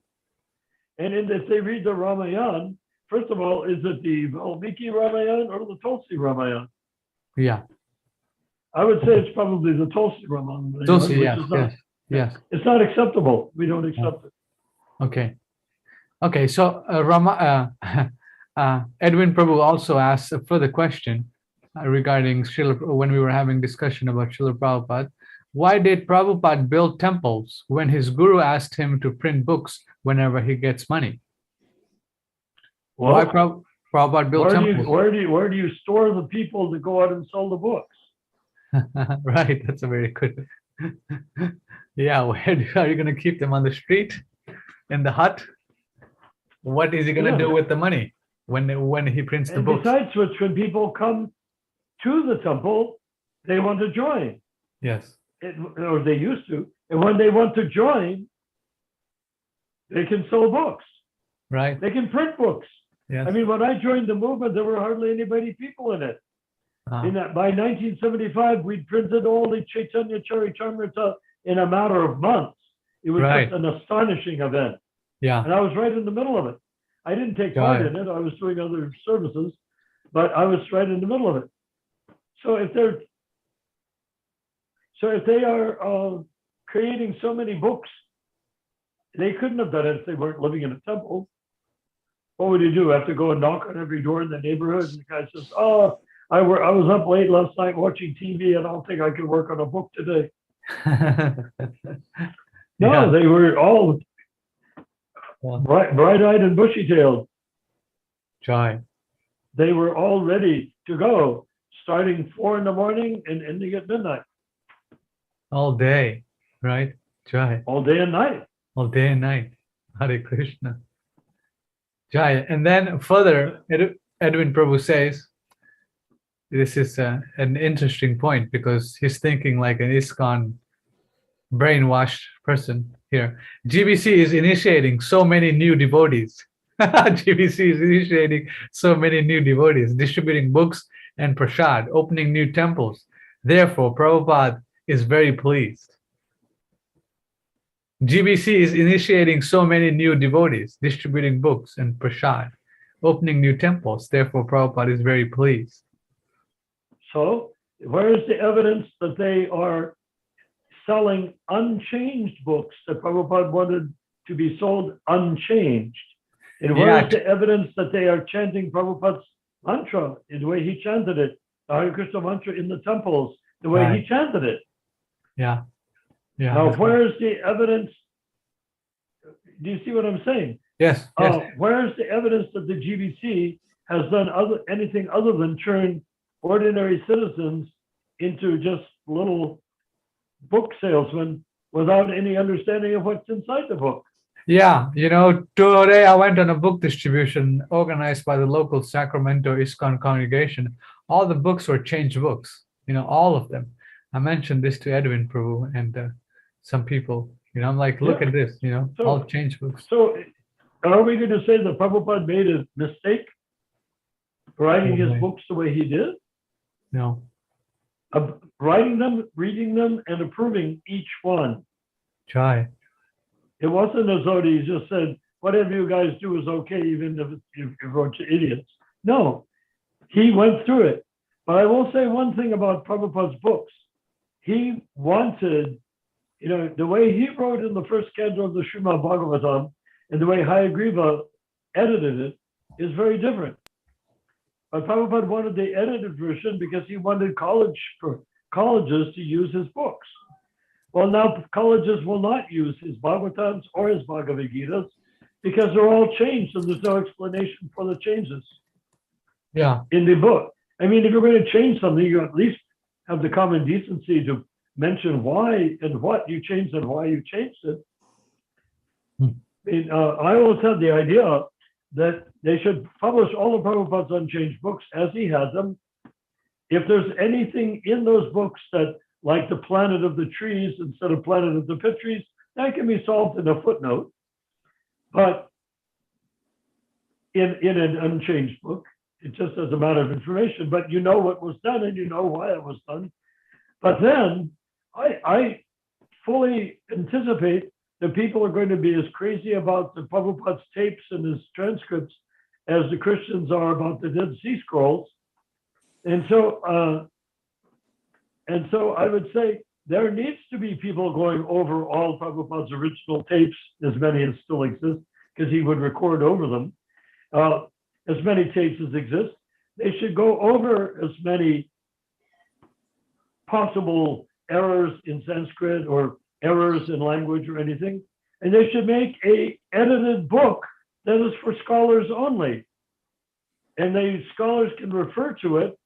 if they read the Ramayana, first of all, is it the Valmiki Ramayana or the Tulsi Ramayana? Yeah. I would say it's probably the Tulsi Raman. Tulsi, which yes, is not, yes, yes. It's not acceptable. We don't accept it. Okay. Okay, so Edwin Prabhu also asked a further question regarding when we were having discussion about Srila Prabhupada. Why did Prabhupada build temples when his guru asked him to print books whenever he gets money? Why Prabhupada built temples? Where do you store the people to go out and sell the books? Right, that's a very good. Yeah, are you going to keep them on the street, in the hut? What is he going to do with the money when he prints the And books? besides which, when people come to the temple, they want to join. Yes. Or they used to. And when they want to join, they can sell books. Right. They can print books. Yes. I mean, when I joined the movement, there were hardly people in it. By 1975, we'd printed all the Chaitanya Charitamrita in a matter of months. It was Right. just an astonishing event. Yeah. And I was right in the middle of it. I didn't take part in it. I was doing other services, but I was right in the middle of it. So if they are creating so many books, they couldn't have done it if they weren't living in a temple. What would you do? Have to go and knock on every door in the neighborhood? And the guy says, "Oh, I was up late last night watching TV, and I don't think I can work on a book today." No, Yeah. they were all Yeah. bright-eyed and bushy-tailed. Joy. They were all ready to go, starting 4 in the morning and ending at midnight, All day, right? Joy. all day and night. All day and night. Hare Krishna. Jai. And then further, Edwin Prabhu says, this is an interesting point because he's thinking like an Iskcon brainwashed person here. GBC is initiating so many new devotees. GBC is initiating so many new devotees, distributing books and prasad, opening new temples. Therefore, Prabhupada is very pleased. GBC is initiating so many new devotees, distributing books and prasad, opening new temples. Therefore, Prabhupada is very pleased. So where is the evidence that they are selling unchanged books that Prabhupada wanted to be sold unchanged? And where is the evidence that they are chanting Prabhupada's mantra in the way he chanted it, the Hare Krishna mantra in the temples, the way he chanted it? Yeah. Yeah. Now, where is the evidence? Do you see what I'm saying? Yes. Yes. Where is the evidence that the GBC has done anything other than turn ordinary citizens into just little book salesmen without any understanding of what's inside the book? Yeah, today I went on a book distribution organized by the local Sacramento Iskcon congregation. All the books were changed books, all of them. I mentioned this to Edwin Prabhu and some people. I'm like, look at this, all changed books. So are we going to say that Prabhupada made a mistake writing his books the way he did? No. Writing them, reading them, and approving each one. Try. It wasn't as though he just said, whatever you guys do is okay, even if you're a bunch of idiots. No, he went through it. But I will say one thing about Prabhupada's books. He wanted, the way he wrote in the first canto of the Srimad Bhagavatam and the way Hayagriva edited it is very different. But Prabhupada wanted the edited version because he wanted colleges to use his books. Well, now colleges will not use his Bhagavatams or his Bhagavad Gitas because they're all changed and there's no explanation for the changes in the book. I mean, if you're going to change something, you at least have the common decency to mention why and what you changed and why you changed it. I mean, I always had the idea that they should publish all of Prabhupada's unchanged books as he had them. If there's anything in those books that, like the planet of the trees instead of planet of the pit trees, that can be solved in a footnote. But in an unchanged book, it just as a matter of information, but you know what was done and you know why it was done. But then I fully anticipate that people are going to be as crazy about the Prabhupada's tapes and his transcripts as the Christians are about the Dead Sea Scrolls. And so And so I would say there needs to be people going over all Prabhupada's original tapes, as many as still exist, because he would record over them. As many tapes as exist. They should go over as many possible errors in Sanskrit or errors in language or anything. And they should make a edited book that is for scholars only. And scholars can refer to it,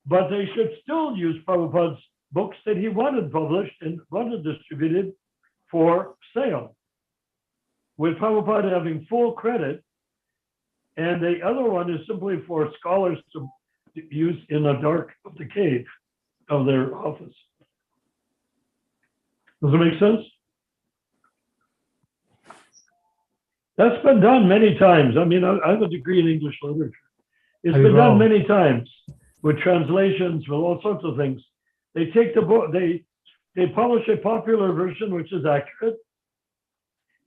but they should still use Prabhupada's books that he wanted published and wanted distributed for sale, with Prabhupada having full credit. And the other one is simply for scholars to use in the dark of the cave of their office. Does it make sense? That's been done many times. I mean, I have a degree in English literature. It's been done many times with translations, with all sorts of things. They take the book, they publish a popular version, which is accurate,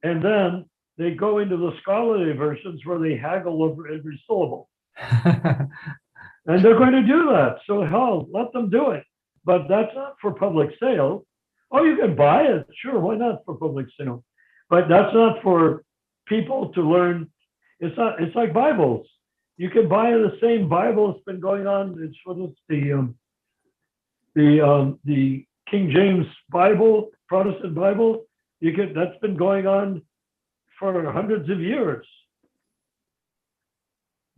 and then they go into the scholarly versions where they haggle over every syllable. And they're going to do that. So hell, let them do it. But that's not for public sale. Oh, you can buy it. Sure, why not for public sale? But that's not for people to learn. It's not, it's like Bibles. You can buy the same Bible. It's been going on. It's what is the King James Bible, Protestant Bible. That's been going on for hundreds of years.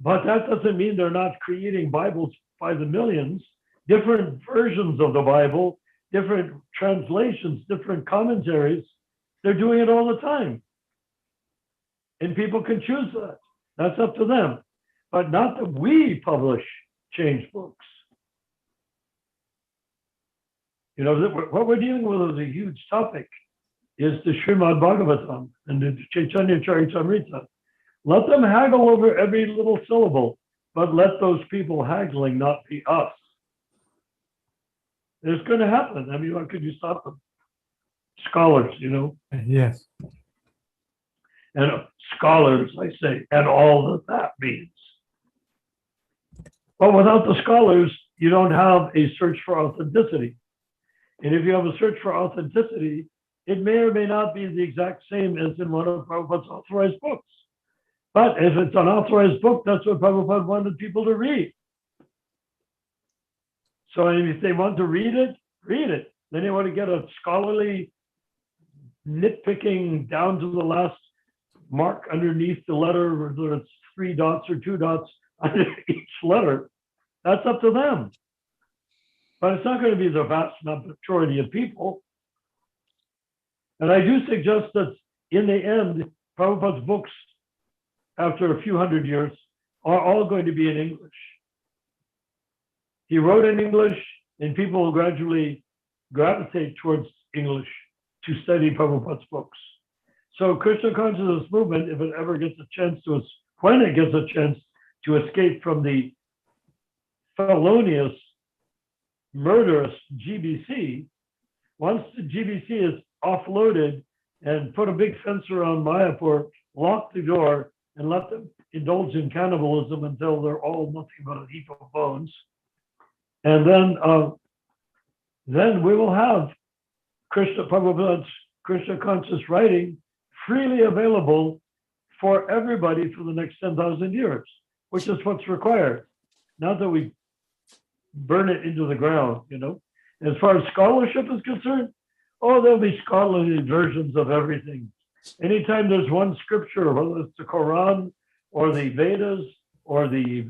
But that doesn't mean they're not creating Bibles by the millions, different versions of the Bible, different translations, different commentaries. They're doing it all the time. And people can choose that. That's up to them. But not that we publish changed books. You know, what we're dealing with is a huge topic, is the Srimad Bhagavatam and the Chaitanya Charitamrita. Let them haggle over every little syllable, but let those people haggling not be us. It's going to happen. I mean, what could you stop them? Scholars, you know? Yes. And scholars, I say, and all that means. But without the scholars, you don't have a search for authenticity. And if you have a search for authenticity, it may or may not be the exact same as in one of Prabhupada's authorized books. But if it's an authorized book, that's what Prabhupada wanted people to read. So if they want to read it, read it. Then they want to get a scholarly nitpicking down to the last mark underneath the letter, whether it's 3 dots or 2 dots under each letter. That's up to them. But it's not going to be the vast majority of people. And I do suggest that in the end, Prabhupada's books, after a few hundred years, are all going to be in English. He wrote in English, and people will gradually gravitate towards English to study Prabhupada's books. So Krishna Consciousness Movement, if it ever gets a chance to, when it gets a chance to escape from the felonious, murderous GBC, once the GBC is offloaded and put a big fence around Mayapur, lock the door, and let them indulge in cannibalism until they're all nothing but a heap of bones. And then we will have Krishna Prabhupada's Krishna conscious writing freely available for everybody for the next 10,000 years, which is what's required. Not that we burn it into the ground, you know. As far as scholarship is concerned, there'll be scholarly versions of everything. Anytime there's one scripture, whether it's the Quran or the Vedas or the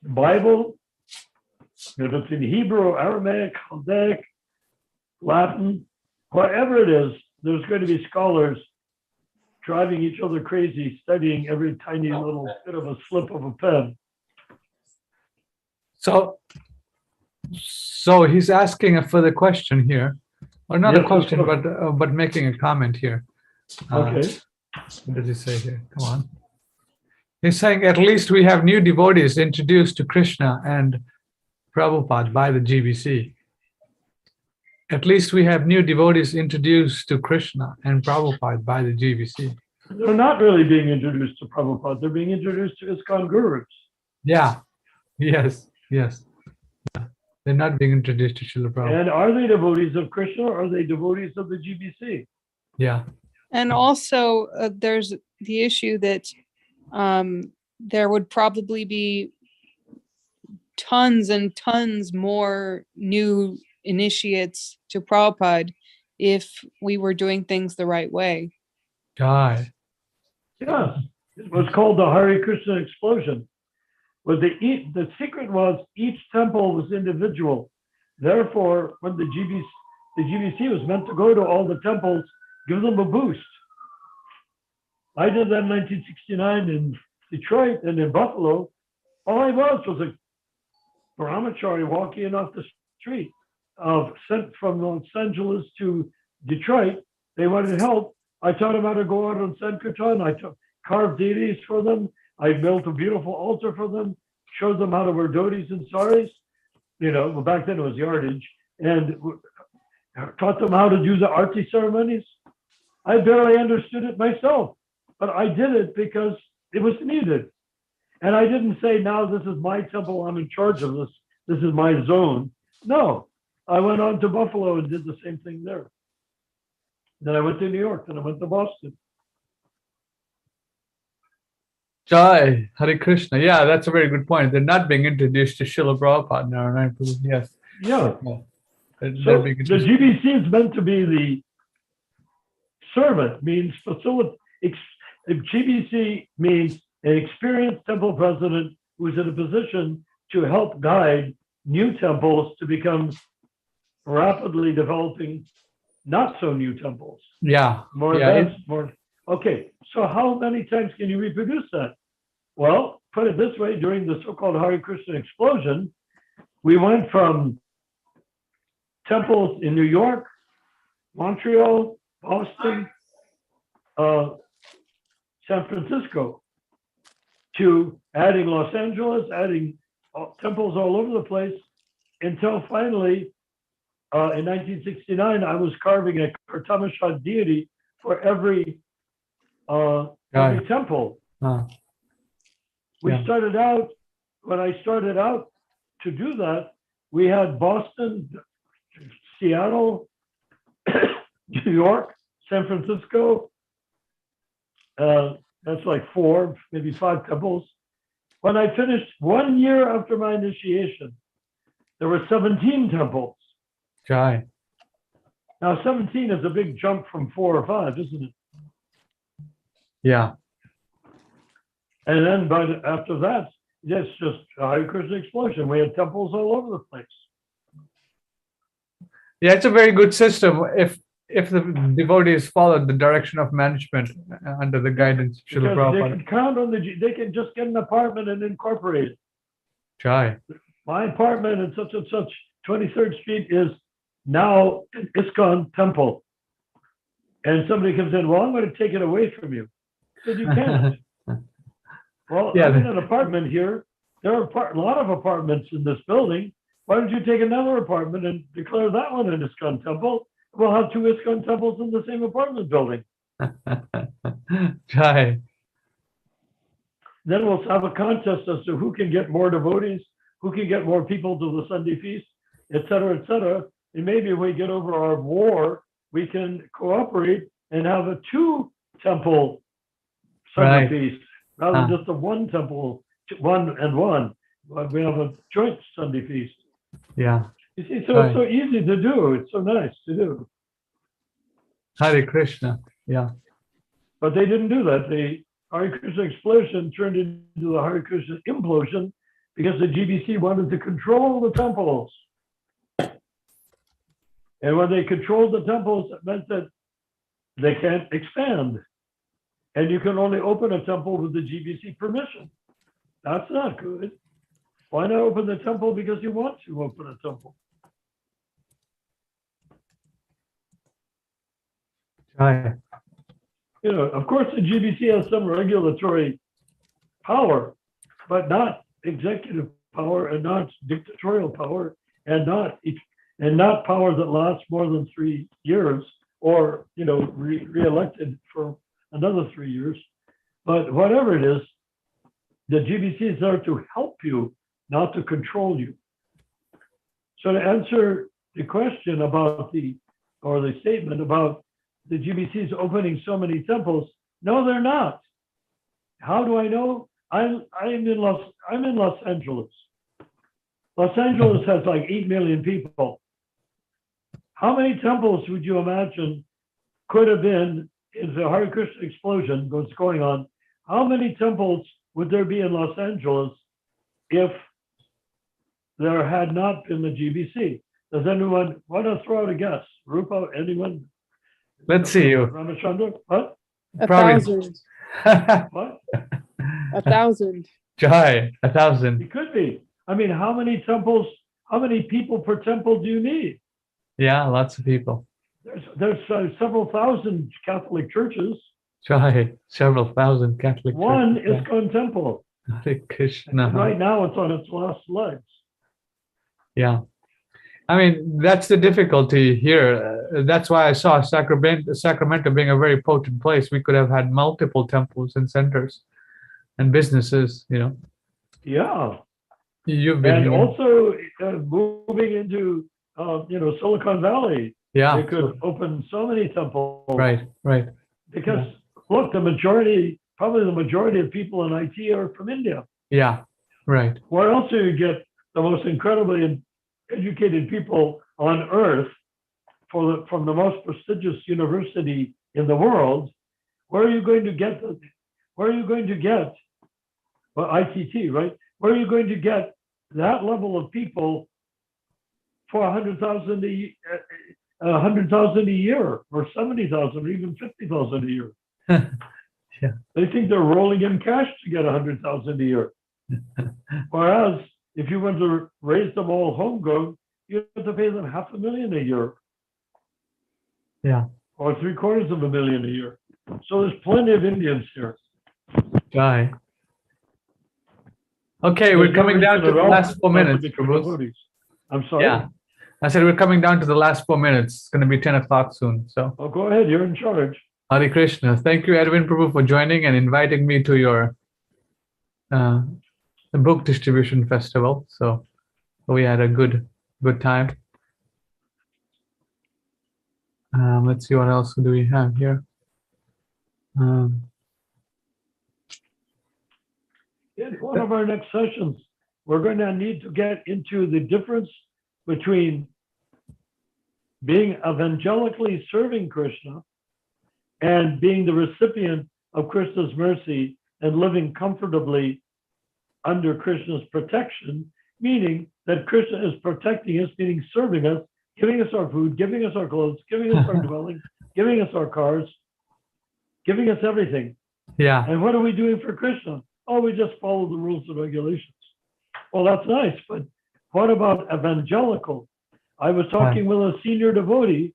Bible, if it's in Hebrew, Aramaic, Chaldaic, Latin, whatever it is, there's going to be scholars driving each other crazy, studying every tiny little bit of a slip of a pen. So he's asking a further question here, or not a question, but making a comment here. Okay. What does he say here? Come on. He's saying, at least we have new devotees introduced to Krishna and Prabhupada by the GBC. At least we have new devotees introduced to Krishna and Prabhupada by the GBC. They're not really being introduced to Prabhupada. They're being introduced to Iskcon gurus. Yeah. Yes. Yes. They're not being introduced to Srila Prabhupada. And are they devotees of Krishna or are they devotees of the GBC? Yeah. And also, there's the issue that there would probably be tons and tons more new initiates to Prabhupada if we were doing things the right way. Jai. Yes, it was called the Hare Krishna explosion. But the secret was each temple was individual. Therefore, when the GBC was meant to go to all the temples, give them a boost. I did that in 1969 in Detroit and in Buffalo. All I was a brahmachari walking in off the street, sent from Los Angeles to Detroit. They wanted help. I taught them how to go out on Sankirtan. I carved deities for them. I built a beautiful altar for them, showed them how to wear dhotis and saris. Back then it was yardage, and taught them how to do the arti ceremonies. I barely understood it myself, but I did it because it was needed. And I didn't say, now this is my temple, I'm in charge of this. This is my zone. No, I went on to Buffalo and did the same thing there. Then I went to New York, then I went to Boston. Jai, Hare Krishna. Yeah, that's a very good point. They're not being introduced to Srila Prabhupada now, right? Yes. Yeah. They're So being the introduced. GBC is meant to be the servant, means facilitate. GBC means an experienced temple president who's in a position to help guide new temples to become rapidly developing not so new temples. Yeah. More Yeah, advanced, more. Okay, so how many times can you reproduce that? Well, put it this way, during the so-called Hare Krishna explosion, we went from temples in New York, Montreal, Boston, San Francisco, to adding Los Angeles, adding temples all over the place, until finally, in 1969, I was carving a Kartamashad deity for every temple. We started out, when I started out to do that, we had Boston, Seattle, New York, San Francisco. That's like 4, maybe 5 temples. When I finished 1 year after my initiation, there were 17 temples. Jai. Now 17 is a big jump from 4 or 5, isn't it? Yeah. And then after that, it's just a Hare Krishna explosion. We had temples all over the place. Yeah, it's a very good system if the devotees followed the direction of management under the guidance of Srila Because they Prabhupada. can count on they can just get an apartment and incorporate it. Jai. My apartment in such and such 23rd Street is now an Iskcon temple. And somebody comes in, well, I'm going to take it away from you. I said, you can't. Well, Yeah, I'm in an apartment here. There are a lot of apartments in this building. Why don't you take another apartment and declare that one an Iskcon temple? We'll have 2 Iskcon temples in the same apartment building. Jai. Then we'll have a contest as to who can get more devotees, who can get more people to the Sunday feast, et cetera, et cetera. And maybe if we get over our war, we can cooperate and have a 2-temple Sunday feast rather than just a 1-temple, 1 and 1. We have a joint Sunday feast. Yeah. You see, so it's so easy to do. It's so nice to do. Hare Krishna. Yeah. But they didn't do that. The Hare Krishna explosion turned into the Hare Krishna implosion because the GBC wanted to control the temples. And when they controlled the temples, it meant that they can't expand. And you can only open a temple with the GBC permission. That's not good. Why not open the temple because you want to open a temple? Jai. Of course, the GBC has some regulatory power, but not executive power and not dictatorial power and not power that lasts more than 3 years or, re-elected for another 3 years. But whatever it is, the GBC is there to help you, not to control you. So to answer the question about the statement about the GBCs opening so many temples, no, they're not. How do I know? I'm in Los Angeles. Los Angeles has like 8 million people. How many temples would you imagine could have been, if the Hare Krishna explosion was going on, how many temples would there be in Los Angeles if there had not been the GBC? Does anyone want to throw out a guess? Rupa, anyone? Let's see you. Ramachandra? What? Probably. 1,000. What? 1,000. Jai, 1,000. It could be. I mean, how many temples, how many people per temple do you need? Yeah, lots of people. There's several thousand Catholic churches. Jai, several thousand Catholic One churches. Iskcon temple. Hare Krishna. And right now it's on its last legs. Yeah. I mean, that's the difficulty here. That's why I saw Sacramento being a very potent place. We could have had multiple temples and centers and businesses, you know. Yeah. You've been And here. also moving into, Silicon Valley. Yeah. They could open so many temples. Right. Because look, probably the majority of people in IT are from India. Yeah. Right. Where else do you get the most incredibly educated people on earth from the most prestigious university in the world? Where are you going to get well, ITT, right? Where are you going to get that level of people for 100,000 a year, or 70,000, or even 50,000 a year? Yeah. They think they're rolling in cash to get 100,000 a year. Whereas if you want to raise them all homegrown, you have to pay them $500,000 a year. Yeah. Or $750,000 a year. So there's plenty of Indians here. Jai. Okay, we're coming down to the last 4 minutes. Prabhu. I'm sorry. Yeah. I said we're coming down to the last 4 minutes. It's going to be 10 o'clock soon. So. Oh, go ahead. You're in charge. Hare Krishna. Thank you, Edwin Prabhu, for joining and inviting me to your the book distribution festival. So we had a good time. Let's see what else do we have here. In one of our next sessions, we're going to need to get into the difference between being evangelically serving Krishna and being the recipient of Krishna's mercy and living comfortably under Krishna's protection, meaning that Krishna is protecting us, meaning serving us, giving us our food, giving us our clothes, giving us our dwelling, giving us our cars, giving us everything. Yeah. And what are we doing for Krishna? Oh, we just follow the rules and regulations. Well, that's nice, but what about evangelical? I was talking with a senior devotee,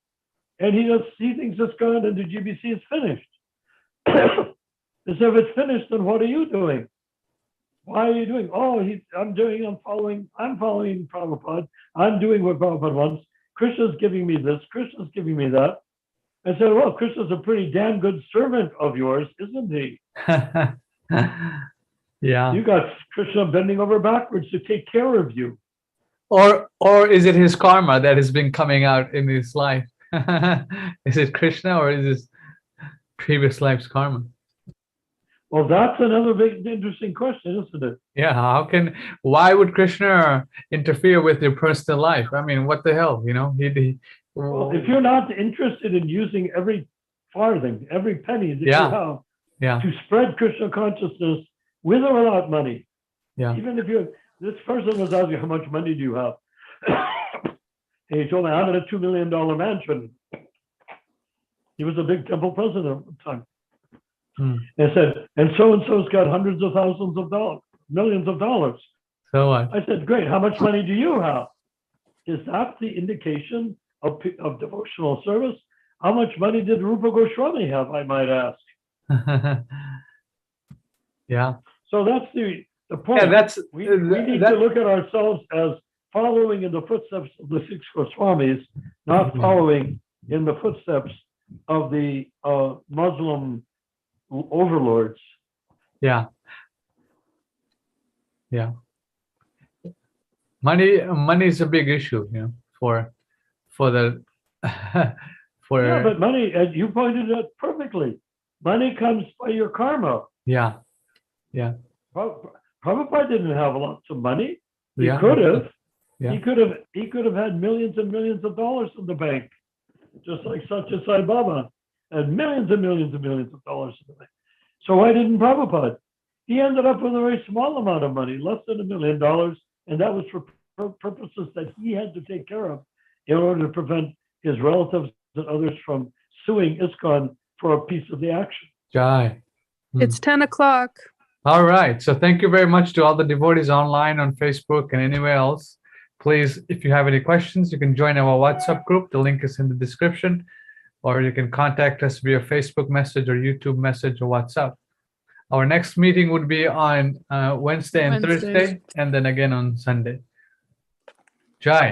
and he thinks Iskcon and the GBC is finished. I said, if it's finished, then what are you doing? Why are you doing? Oh, I'm following Prabhupada. I'm doing what Prabhupada wants. Krishna's giving me this. Krishna's giving me that. I said, well, Krishna's a pretty damn good servant of yours, isn't he? Yeah. You got Krishna bending over backwards to take care of you. Or is it his karma that has been coming out in his life? Is it Krishna or is it previous life's karma? Well, that's another big interesting question, isn't it? Yeah, why would Krishna interfere with your personal life? I mean, what the hell, you know? Well, if you're not interested in using every farthing, every penny that you have to spread Krishna consciousness with or without money, even if this person was asking, how much money do you have? And he told me, I'm in a $2 million mansion. He was a big temple president at the time. And said, and so-and-so's got hundreds of thousands of dollars, millions of dollars. So what? I said, great, how much money do you have? Is that the indication of devotional service? How much money did Rupa Goswami have, I might ask? Yeah. So that's the point. Yeah, we need to look at ourselves as following in the footsteps of the 6 Goswamis, not following in the footsteps of the Muslim overlords. Yeah. money is a big issue, for the for Yeah, but money, as you pointed out perfectly, money comes by your karma. yeah. Prabhupada didn't have lots of money. He Yeah. could have. Yeah. He could have had millions and millions of dollars in the bank, just like Satya Sai Baba had millions and millions and millions of dollars in the bank. So why didn't Prabhupada? He ended up with a very small amount of money, less than $1 million, and that was for purposes that he had to take care of in order to prevent his relatives and others from suing Iskcon for a piece of the action. Jai. It's 10 o'clock. All right. So thank you very much to all the devotees online on Facebook and anywhere else. Please, if you have any questions, you can join our WhatsApp group. The link is in the description, or you can contact us via Facebook message or YouTube message or WhatsApp. Our next meeting would be on Wednesday and Wednesday. Thursday, and then again on Sunday. Jai.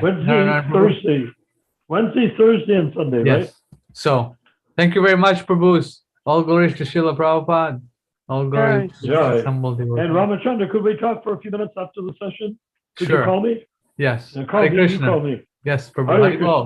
Wednesday, Thursday, and Sunday, right? Yes. So thank you very much, Prabhus. All glories to Srila Prabhupada. All glories to Jai. the humble devotees. And Ramachandra, could we talk for a few minutes after the session? Could Sure. you call me? Yes. Call Hare me, you Krishna. call me. Yes, Prabhu. Hare Haribol. Krishna.